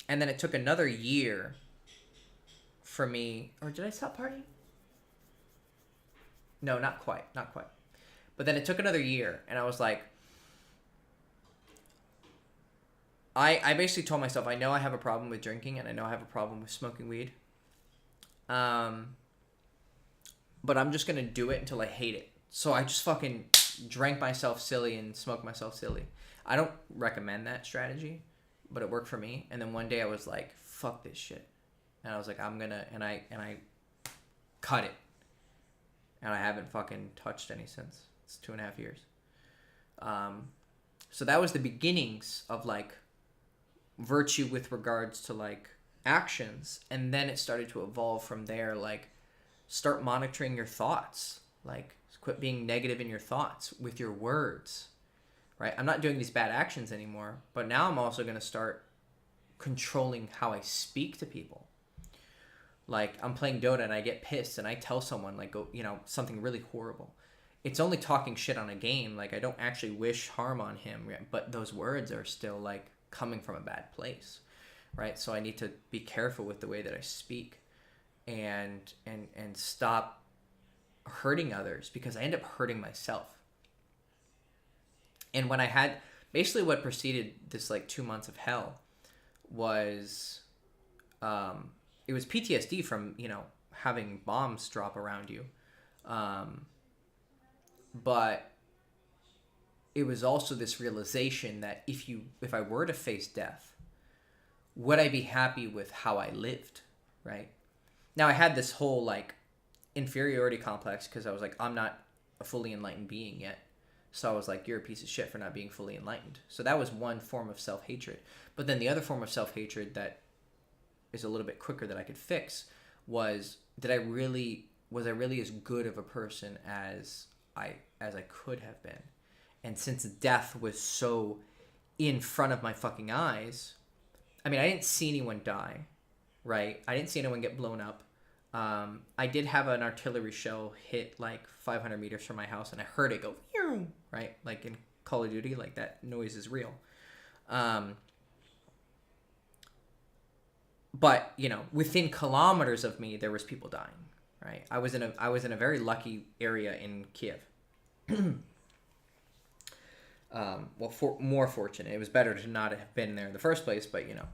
And then it took another year for me, or did I stop partying? No, not quite, not quite. But then it took another year, and I was like, I basically told myself, I know I have a problem with drinking, and I know I have a problem with smoking weed. But I'm just gonna do it until I hate it. So I just fucking drank myself silly and smoked myself silly. I don't recommend that strategy, but it worked for me. And then one day I was like, fuck this shit. And I was like, I'm gonna, and I cut it. And I haven't fucking touched any since. It's 2.5 years. So that was the beginnings of like virtue with regards to like actions. And then it started to evolve from there. Like, start monitoring your thoughts. Like, quit being negative in your thoughts with your words, right? I'm not doing these bad actions anymore, but now I'm also going to start controlling how I speak to people. Like, I'm playing Dota and I get pissed and I tell someone, like, go, you know, something really horrible. It's only talking shit on a game. Like, I don't actually wish harm on him, but those words are still, like, coming from a bad place, right? So I need to be careful with the way that I speak and stop hurting others, because I end up hurting myself. And when I had, basically what preceded this, like, 2 months of hell was, it was PTSD from, you know, having bombs drop around you. But it was also this realization that if I were to face death, would I be happy with how I lived, right? Now, I had this whole, like, inferiority complex because I was like, I'm not a fully enlightened being yet. So I was like, you're a piece of shit for not being fully enlightened. So that was one form of self-hatred. But then the other form of self-hatred that is a little bit quicker that I could fix was, was I really as good of a person as I could have been? And since death was so in front of my fucking eyes, I mean, I didn't see anyone die, right? I didn't see anyone get blown up. I did have an artillery shell hit like 500 meters from my house, and I heard it go, right? Like in Call of Duty, like that noise is real. But, you know, within kilometers of me, there was people dying, right? I was in a very lucky area in Kiev. More fortunate. It was better to not have been there in the first place, but, you know,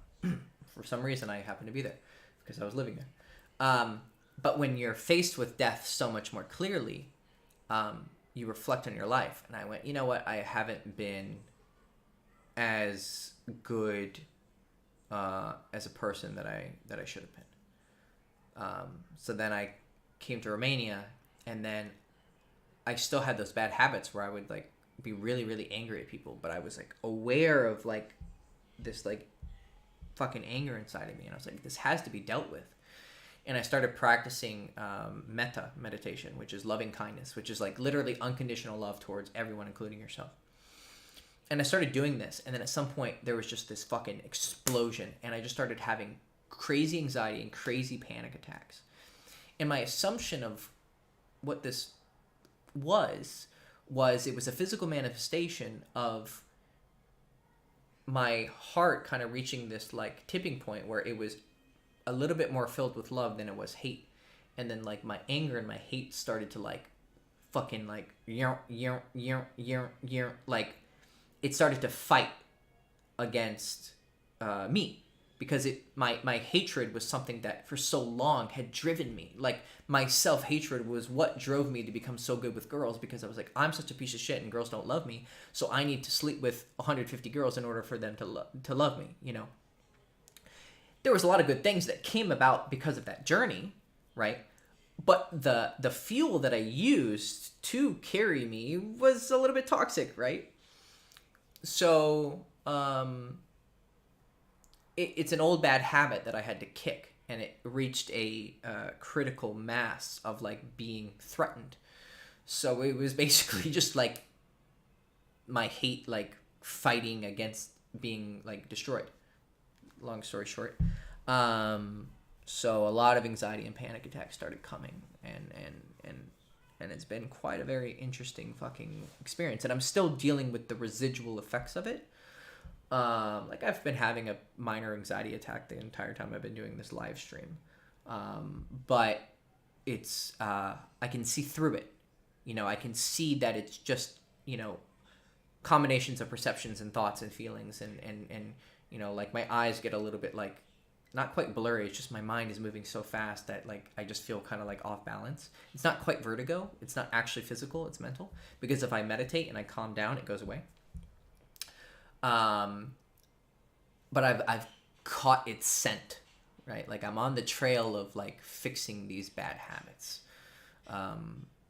for some reason I happened to be there because I was living there. But when you're faced with death so much more clearly, you reflect on your life. And I went, you know what? I haven't been as good as a person that I should have been. So then I came to Romania, and then I still had those bad habits where I would like be really, really angry at people, but I was like aware of like this like fucking anger inside of me, and I was like, this has to be dealt with. And I started practicing metta meditation, which is loving kindness, which is like literally unconditional love towards everyone, including yourself. And I started doing this, and then at some point there was just this fucking explosion, and I just started having crazy anxiety and crazy panic attacks. And my assumption of what this was it was a physical manifestation of my heart kind of reaching this like tipping point where it was a little bit more filled with love than it was hate. And then like my anger and my hate started to like fucking like like it started to fight against me, because my hatred was something that for so long had driven me. Like my self-hatred was what drove me to become so good with girls, because I was like, I'm such a piece of shit and girls don't love me, so I need to sleep with 150 girls in order for them to love me, you know. There was a lot of good things that came about because of that journey, right? But the fuel that I used to carry me was a little bit toxic, right? So it's an old bad habit that I had to kick, and it reached a critical mass of like being threatened. So it was basically just like my hate like fighting against being like destroyed. Long story short. So a lot of anxiety and panic attacks started coming, and and it's been quite a very interesting fucking experience, and I'm still dealing with the residual effects of it. Like I've been having a minor anxiety attack the entire time I've been doing this live stream, but it's I can see through it. You know, I can see that it's just, you know, combinations of perceptions and thoughts and feelings, and you know, like my eyes get a little bit like not quite blurry. It's just my mind is moving so fast that like I just feel kind of like off balance. It's not quite vertigo. It's not actually physical. It's mental, because if I meditate and I calm down, it goes away. But I've caught its scent, right? Like I'm on the trail of like fixing these bad habits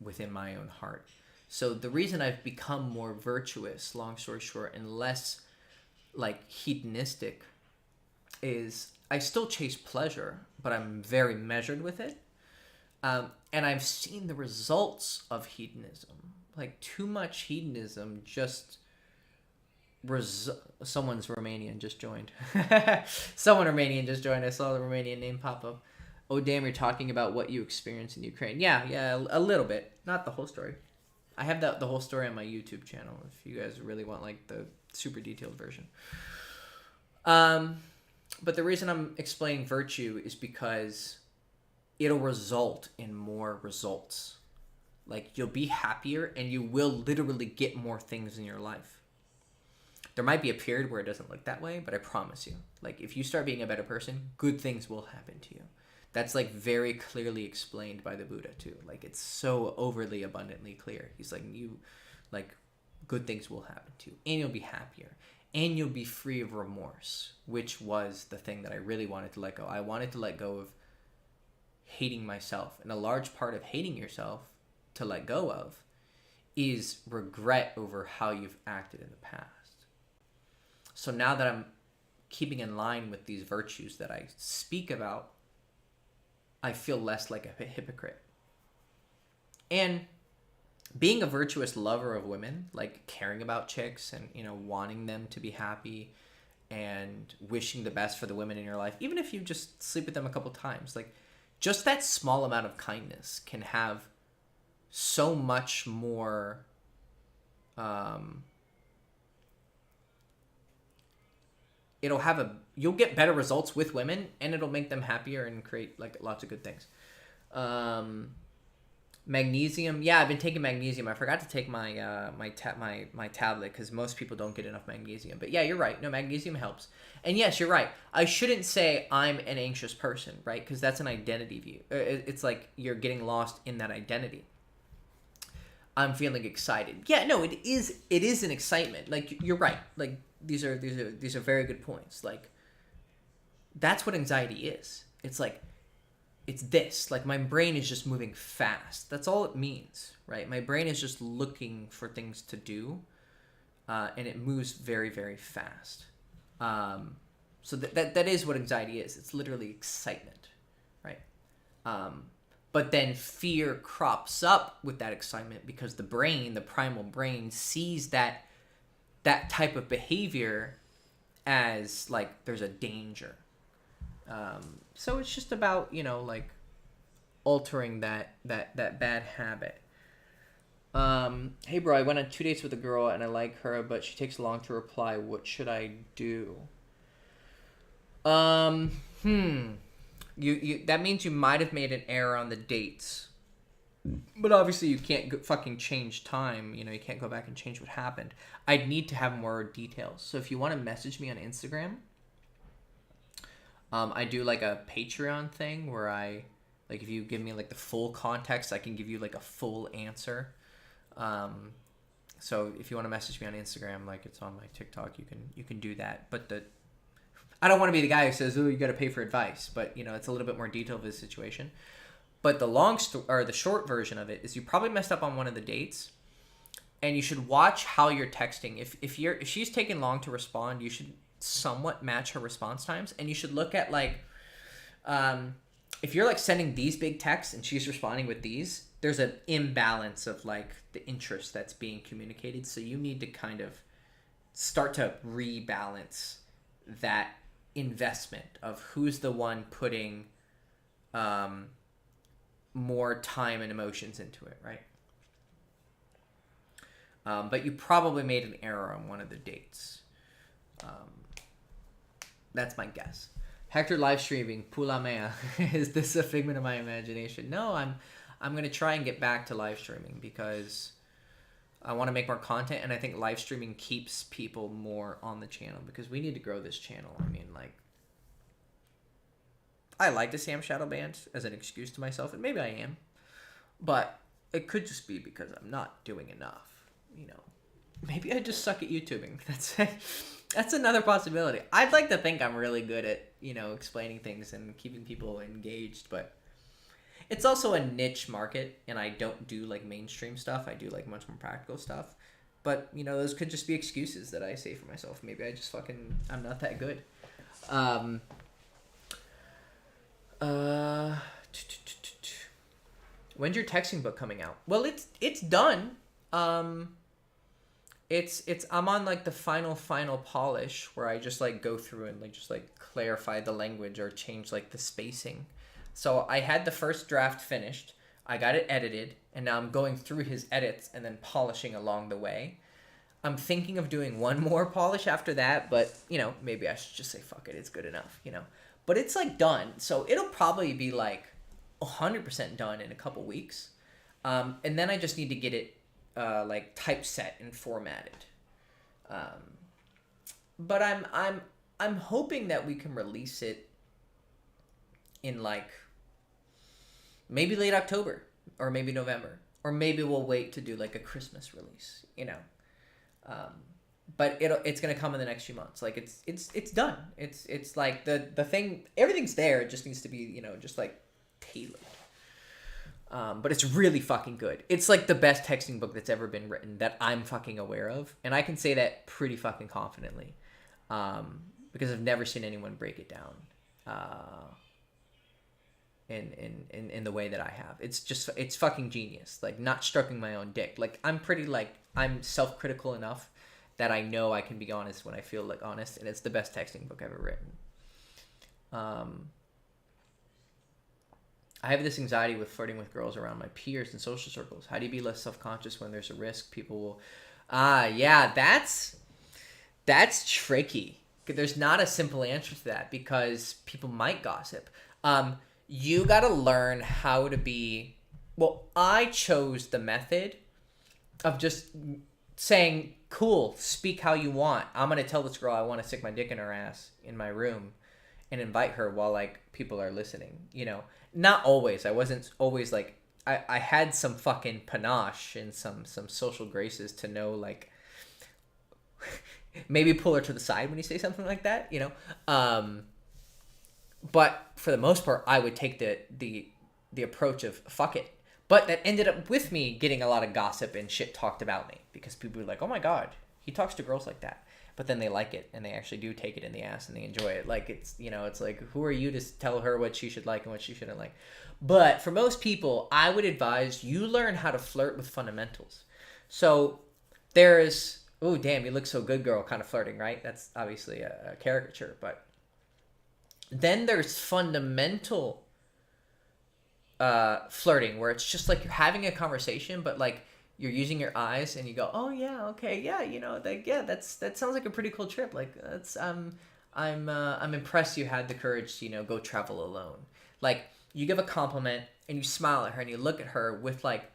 within my own heart. So the reason I've become more virtuous, long story short, and less like hedonistic, is I still chase pleasure, but I'm very measured with it. And I've seen the results of hedonism. Like too much hedonism just... Someone's Romanian just joined. Someone Romanian just joined. I saw the Romanian name pop up. Oh, damn, you're talking about what you experienced in Ukraine. Yeah, a little bit. Not the whole story. I have the whole story on my YouTube channel if you guys really want like the super detailed version. But the reason I'm explaining virtue is because it'll result in more results. Like you'll be happier and you will literally get more things in your life. There might be a period where it doesn't look that way, but I promise you, like if you start being a better person, good things will happen to you. That's like very clearly explained by the Buddha too. Like it's so overly abundantly clear. He's like, good things will happen to you, and you'll be happier, and you'll be free of remorse, which was the thing that I really wanted to let go. I wanted to let go of hating myself, and a large part of hating yourself to let go of is regret over how you've acted in the past. So now that I'm keeping in line with these virtues that I speak about, I feel less like a hypocrite. And being a virtuous lover of women, like caring about chicks and, you know, wanting them to be happy and wishing the best for the women in your life, even if you just sleep with them a couple times, like just that small amount of kindness can have so much more you'll get better results with women, and it'll make them happier and create like lots of good things. Magnesium, yeah, I've been taking magnesium. I forgot to take my my tablet because most people don't get enough magnesium. But yeah, you're right. No, magnesium helps. And yes, you're right. I shouldn't say I'm an anxious person, right? Because that's an identity view. It's like you're getting lost in that identity. I'm feeling excited. Yeah, no, it is an excitement. Like you're right. Like these are very good points. Like that's what anxiety is. It's like it's this. Like my brain is just moving fast. That's all it means, right? My brain is just looking for things to do, and it moves very, very fast. So that is what anxiety is. It's literally excitement, right? But then fear crops up with that excitement because the brain, the primal brain, sees that type of behavior as like there's a danger. So it's just about, you know, like altering that bad habit. Hey bro, I went on 2 dates with a girl and I like her, but she takes long to reply. What should I do? You that means you might have made an error on the dates, but obviously you can't fucking change time. You know, you can't go back and change what happened. I'd need to have more details. So if you want to message me on Instagram, I do like a Patreon thing where I, like, if you give me like the full context, I can give you like a full answer. So if you want to message me on Instagram, like it's on my TikTok, you can do that. But I don't want to be the guy who says, "Oh, you got to pay for advice," but you know, it's a little bit more detailed of the situation. But the short version of it is you probably messed up on one of the dates, and you should watch how you're texting. If she's taking long to respond, you should somewhat match her response times, and you should look at like, if you're like sending these big texts and she's responding with these, there's an imbalance of like the interest that's being communicated. So you need to kind of start to rebalance that investment of who's the one putting more time and emotions into it, right? But you probably made an error on one of the dates. That's my guess. Hector live streaming, Pula mea. Is this a figment of my imagination? No, I'm going to try and get back to live streaming because I want to make more content, and I think live streaming keeps people more on the channel because we need to grow this channel. I mean, like, I like to say I'm shadow banned as an excuse to myself, and maybe I am, but it could just be because I'm not doing enough, you know. Maybe I just suck at YouTubing. That's another possibility. I'd like to think I'm really good at, you know, explaining things and keeping people engaged, but it's also a niche market, and I don't do, like, mainstream stuff. I do, like, much more practical stuff. But, you know, those could just be excuses that I say for myself. Maybe I just I'm not that good. When's your texting book coming out? Well, it's done. I'm on, like, the final polish where I just, like, go through and, like, just, like, clarify the language or change, like, the spacing. So I had the first draft finished, I got it edited, and now I'm going through his edits and then polishing along the way. I'm thinking of doing one more polish after that, but, you know, maybe I should just say, fuck it, it's good enough, you know. But it's, like, done, so it'll probably be, like, 100% done in a couple weeks. And then I just need to get it, like, typeset and formatted. But I'm hoping that we can release it in, like, maybe late October or maybe November, or maybe we'll wait to do, like, a Christmas release, you know. But it's gonna come in the next few months. Like, it's done. It's like the thing, everything's there. It just needs to be, you know, just, like, tailored. But it's really fucking good. It's, like, the best texting book that's ever been written that I'm fucking aware of, and I can say that pretty fucking confidently, because I've never seen anyone break it down in the way that I have. It's fucking genius. Like, not stroking my own dick. Like, I'm self-critical enough that I know I can be honest when I feel like honest, and it's the best texting book ever written. I have this anxiety with flirting with girls around my peers and social circles. How do you be less self-conscious when there's a risk people will... yeah, that's tricky. There's not a simple answer to that because people might gossip. You got to learn how to be... Well, I chose the method of just saying, cool, speak how you want. I'm going to tell this girl I want to stick my dick in her ass in my room and invite her while, like, people are listening, you know. Not always. I wasn't always, like... I had some fucking panache and some social graces to know, like... maybe pull her to the side when you say something like that, you know. But for the most part, I would take the approach of fuck it. But that ended up with me getting a lot of gossip and shit talked about me because people were like, oh my god, he talks to girls like that. But then they like it and they actually do take it in the ass and they enjoy it. Like, it's, you know, it's like, who are you to tell her what she should like and what she shouldn't like? But for most people, I would advise you learn how to flirt with fundamentals. So there's, oh damn, you look so good, girl, kind of flirting, right? That's obviously a caricature, but then there's fundamental flirting where it's just like you're having a conversation, but like you're using your eyes and you go, oh yeah, okay, yeah, you know, like, yeah, that sounds like a pretty cool trip. Like, that's I'm impressed you had the courage to, you know, go travel alone. Like, you give a compliment and you smile at her and you look at her with like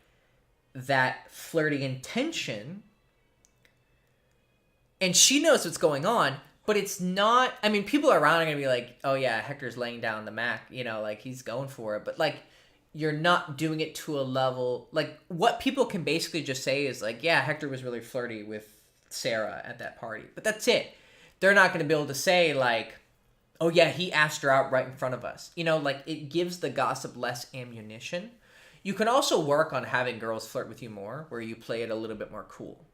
that flirty intention, and she knows what's going on. But it's not, I mean, people around are going to be like, oh yeah, Hector's laying down the Mac, you know, like he's going for it. But like, you're not doing it to a level, like what people can basically just say is like, yeah, Hector was really flirty with Sarah at that party. But that's it. They're not going to be able to say like, oh yeah, he asked her out right in front of us. You know, like it gives the gossip less ammunition. You can also work on having girls flirt with you more, where you play it a little bit more cool.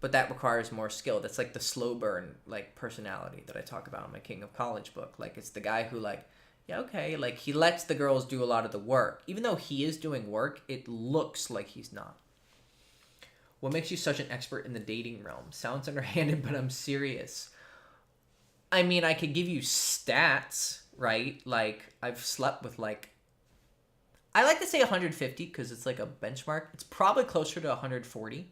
But that requires more skill. That's like the slow burn, like, personality that I talk about in my King of College book. Like, it's the guy who, like, yeah, okay, like, he lets the girls do a lot of the work. Even though he is doing work, it looks like he's not. What makes you such an expert in the dating realm? Sounds underhanded, but I'm serious. I mean, I could give you stats, right? Like, I've slept with, like, I like to say 150 because it's like a benchmark. It's probably closer to 140.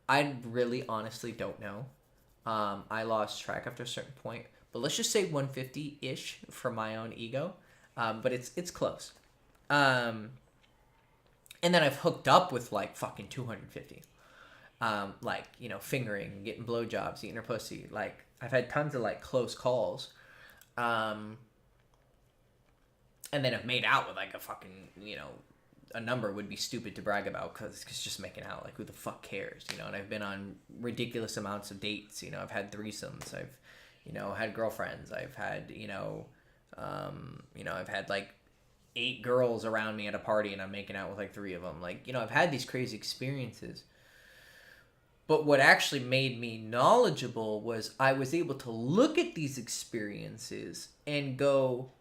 I really honestly don't know. I lost track after a certain point, but let's just say 150-ish for my own ego. But it's close. And then I've hooked up with like fucking 250. Like, you know, fingering, getting blowjobs, eating her pussy. Like, I've had tons of like close calls. And then I've made out with like a fucking, you know, a number would be stupid to brag about because it's just making out. Like, who the fuck cares, you know? And I've been on ridiculous amounts of dates. You know, I've had threesomes. I've, you know, had girlfriends. I've had, I've had like 8 girls around me at a party and I'm making out with like 3 of them. Like, you know, I've had these crazy experiences. But what actually made me knowledgeable was I was able to look at these experiences and go,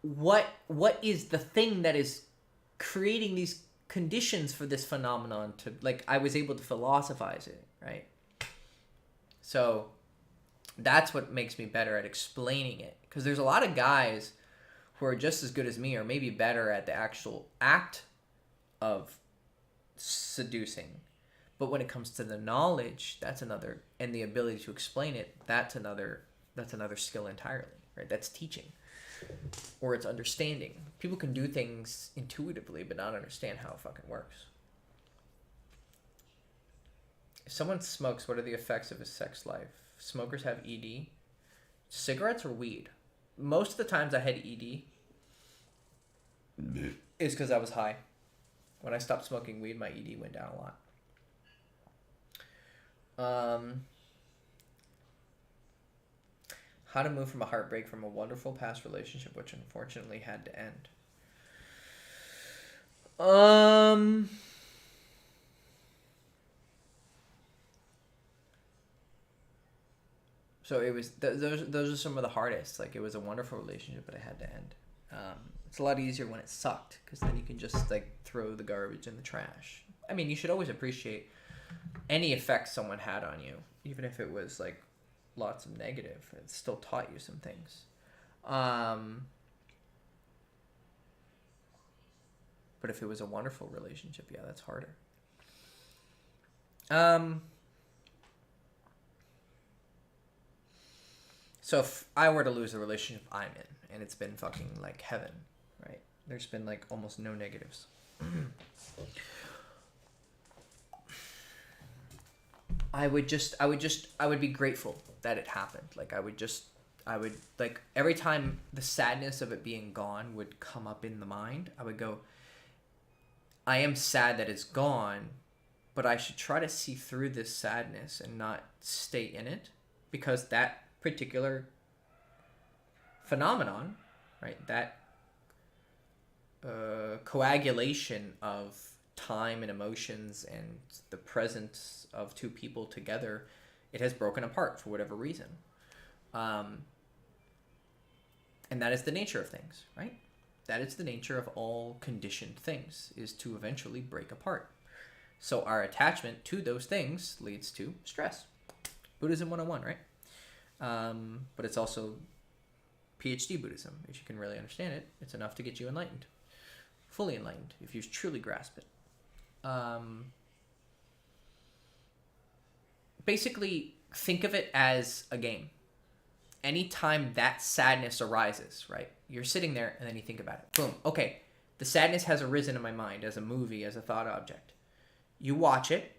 what is the thing that is creating these conditions for this phenomenon to, like, I was able to philosophize it, right? So that's what makes me better at explaining it, because there's a lot of guys who are just as good as me or maybe better at the actual act of seducing, but when it comes to the knowledge, that's another, and the ability to explain it, that's another skill entirely, right? That's teaching, or it's understanding. People can do things intuitively but not understand how it fucking works. If someone smokes, what are the effects of his sex life? Smokers have ED. Cigarettes or weed? Most of the times I had ED is because I was high. When I stopped smoking weed, my ED went down a lot. How to move from a heartbreak from a wonderful past relationship which unfortunately had to end. So it was those are some of the hardest. Like, it was a wonderful relationship but it had to end. It's a lot easier when it sucked, because then you can just like throw the garbage in the trash. I mean, you should always appreciate any effect someone had on you, even if it was like lots of negative. It still taught you some things. But if it was a wonderful relationship, yeah, that's harder. So if I were to lose the relationship I'm in, and it's been fucking like heaven, right? There's been like almost no negatives. I would be grateful that it happened. Like, I would like, every time the sadness of it being gone would come up in the mind, I would go, I am sad that it's gone, but I should try to see through this sadness and not stay in it, because that particular phenomenon, right, that coagulation of time and emotions and the presence of 2 people together, it has broken apart for whatever reason. And that is the nature of things, right? That is the nature of all conditioned things, is to eventually break apart. So our attachment to those things leads to stress. Buddhism 101, right? But it's also PhD Buddhism. If you can really understand it, it's enough to get you enlightened. Fully enlightened, if you truly grasp it. Basically, think of it as a game. Anytime that sadness arises, right? You're sitting there and then you think about it. Boom. Okay. The sadness has arisen in my mind as a movie, as a thought object. You watch it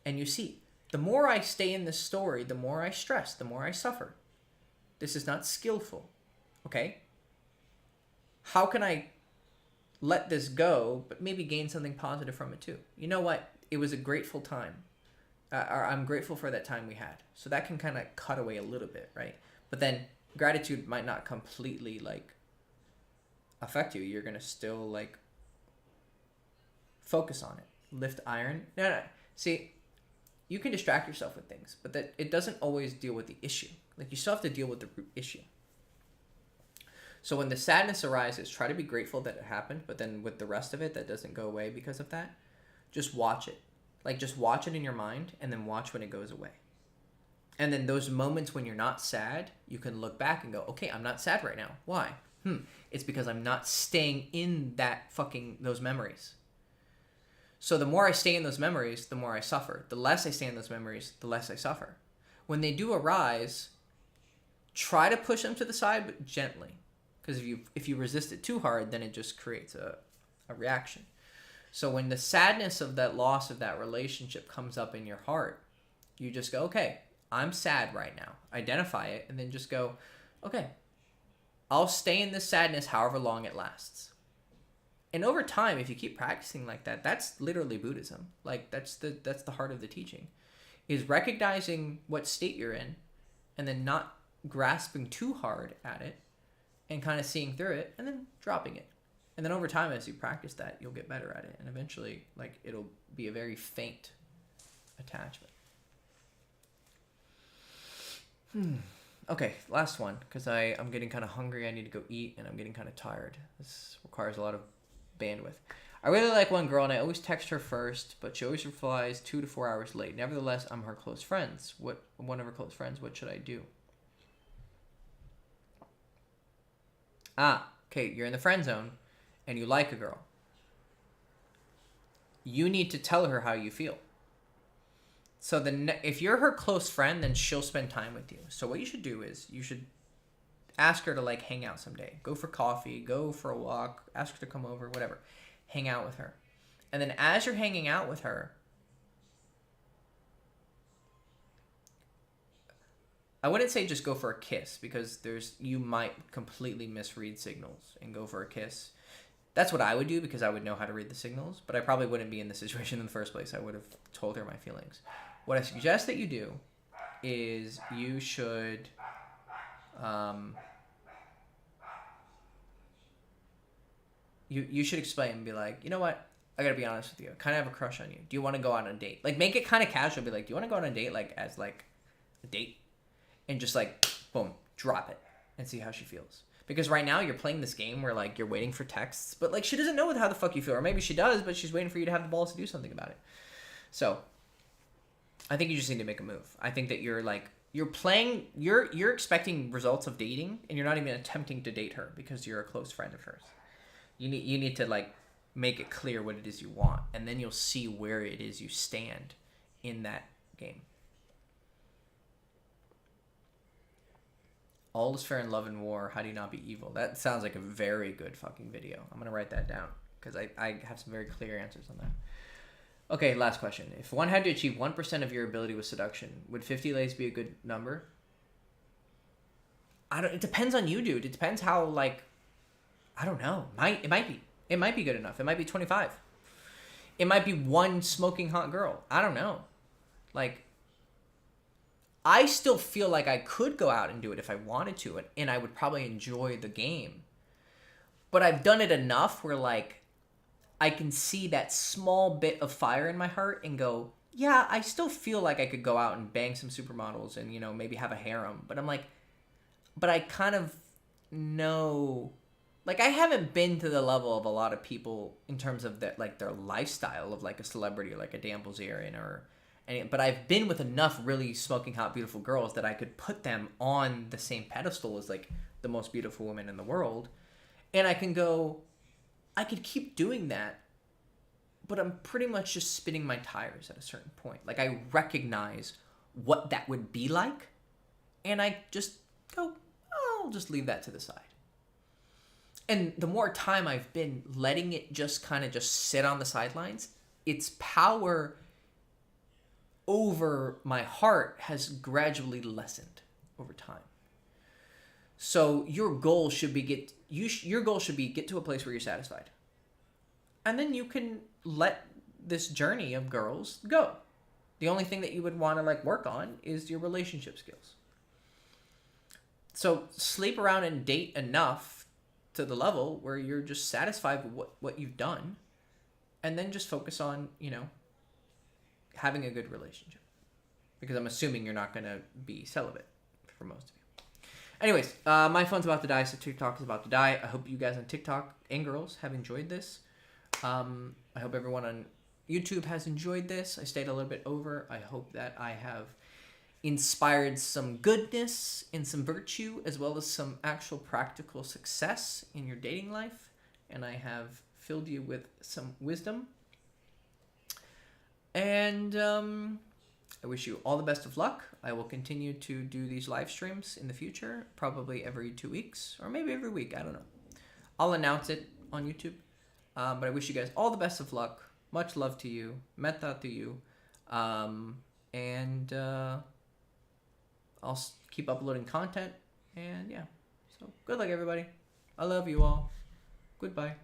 and you see. The more I stay in this story, the more I stress, the more I suffer. This is not skillful. Okay? How can I let this go, but maybe gain something positive from it too? You know what? It was a grateful time. I'm grateful for that time we had. So that can kind of cut away a little bit, right? But then gratitude might not completely like affect you. You're gonna still like focus on it. Lift iron. No. See, you can distract yourself with things, but that it doesn't always deal with the issue. Like, you still have to deal with the root issue. So when the sadness arises, try to be grateful that it happened, but then with the rest of it that doesn't go away because of that, just watch it. Like, just watch it in your mind and then watch when it goes away. And then those moments when you're not sad, you can look back and go, okay, I'm not sad right now. Why? It's because I'm not staying in that fucking, those memories. So the more I stay in those memories, the more I suffer. The less I stay in those memories, the less I suffer. When they do arise, try to push them to the side, but gently. Because if you resist it too hard, then it just creates a reaction. So when the sadness of that loss of that relationship comes up in your heart, you just go, okay, I'm sad right now. Identify it, and then just go, okay, I'll stay in this sadness however long it lasts. And over time, if you keep practicing like that, that's literally Buddhism. Like that's the heart of the teaching, is recognizing what state you're in, and then not grasping too hard at it, and kind of seeing through it, and then dropping it. And then over time, as you practice that, you'll get better at it, and eventually, like, it'll be a very faint attachment. Okay, last one, because I'm getting kind of hungry. I need to go eat, and I'm getting kind of tired. This requires a lot of bandwidth. I really like one girl, and I always text her first, but she always replies 2 to 4 hours late. Nevertheless, I'm her close friends. One of her close friends. What should I do? Okay, you're in the friend zone, and you like a girl. You need to tell her how you feel. So if you're her close friend, then she'll spend time with you. So what you should do is you should ask her to, like, hang out someday. Go for coffee, go for a walk, ask her to come over, whatever. Hang out with her. And then as you're hanging out with her, I wouldn't say just go for a kiss, because you might completely misread signals and go for a kiss. That's what I would do, because I would know how to read the signals, but I probably wouldn't be in the situation in the first place. I would have told her my feelings. What I suggest that you do is you should you should explain and be like, you know what? I gotta be honest with you. I kind of have a crush on you. Do you want to go out on a date? Like, make it kind of casual. Be like, do you want to go on a date, like, as, like, a date? And just, like, boom, drop it and see how she feels. Because right now you're playing this game where, like, you're waiting for texts, but, like, she doesn't know how the fuck you feel. Or maybe she does, but she's waiting for you to have the balls to do something about it. So I think you just need to make a move. I think that you're expecting results of dating, and you're not even attempting to date her because you're a close friend of hers. You need to, like, make it clear what it is you want, and then you'll see where it is you stand in that game. All is fair in love and war. How do you not be evil? That sounds like a very good fucking video. I'm gonna write that down, because I have some very clear answers on that. Okay, last question. If one had to achieve 1% of your ability with seduction, would 50 lays be a good number? It depends on you, dude. It depends how, like, I don't know. It might be. It might be good enough. It might be 25. It might be one smoking hot girl. I don't know. Like, I still feel like I could go out and do it if I wanted to, and I would probably enjoy the game. But I've done it enough where, like, I can see that small bit of fire in my heart and go, yeah, I still feel like I could go out and bang some supermodels and, you know, maybe have a harem. But I'm like, but I kind of know, like, I haven't been to the level of a lot of people in terms of that, like, their lifestyle of, like, a celebrity or like a Dan Bilzerian but I've been with enough really smoking hot, beautiful girls that I could put them on the same pedestal as, like, the most beautiful women in the world. And I could keep doing that, but I'm pretty much just spinning my tires at a certain point. Like, I recognize what that would be like, and I just go, I'll just leave that to the side. And the more time I've been letting it just kind of just sit on the sidelines, its power over my heart has gradually lessened over time. So your goal should be get to a place where you're satisfied. And then you can let this journey of girls go. The only thing that you would want to, like, work on is your relationship skills. So sleep around and date enough to the level where you're just satisfied with what you've done, and then just focus on, you know, having a good relationship. Because I'm assuming you're not going to be celibate for most of you. Anyways, my phone's about to die, so TikTok is about to die. I hope you guys on TikTok and girls have enjoyed this. I hope everyone on YouTube has enjoyed this. I stayed a little bit over. I hope that I have inspired some goodness and some virtue, as well as some actual practical success in your dating life. And I have filled you with some wisdom. And I wish you all the best of luck. I will continue to do these live streams in the future, probably every 2 weeks or maybe every week. I don't know. I'll announce it on YouTube. But I wish you guys all the best of luck. Much love to you. Metta to you. And I'll keep uploading content. And yeah. So good luck, everybody. I love you all. Goodbye.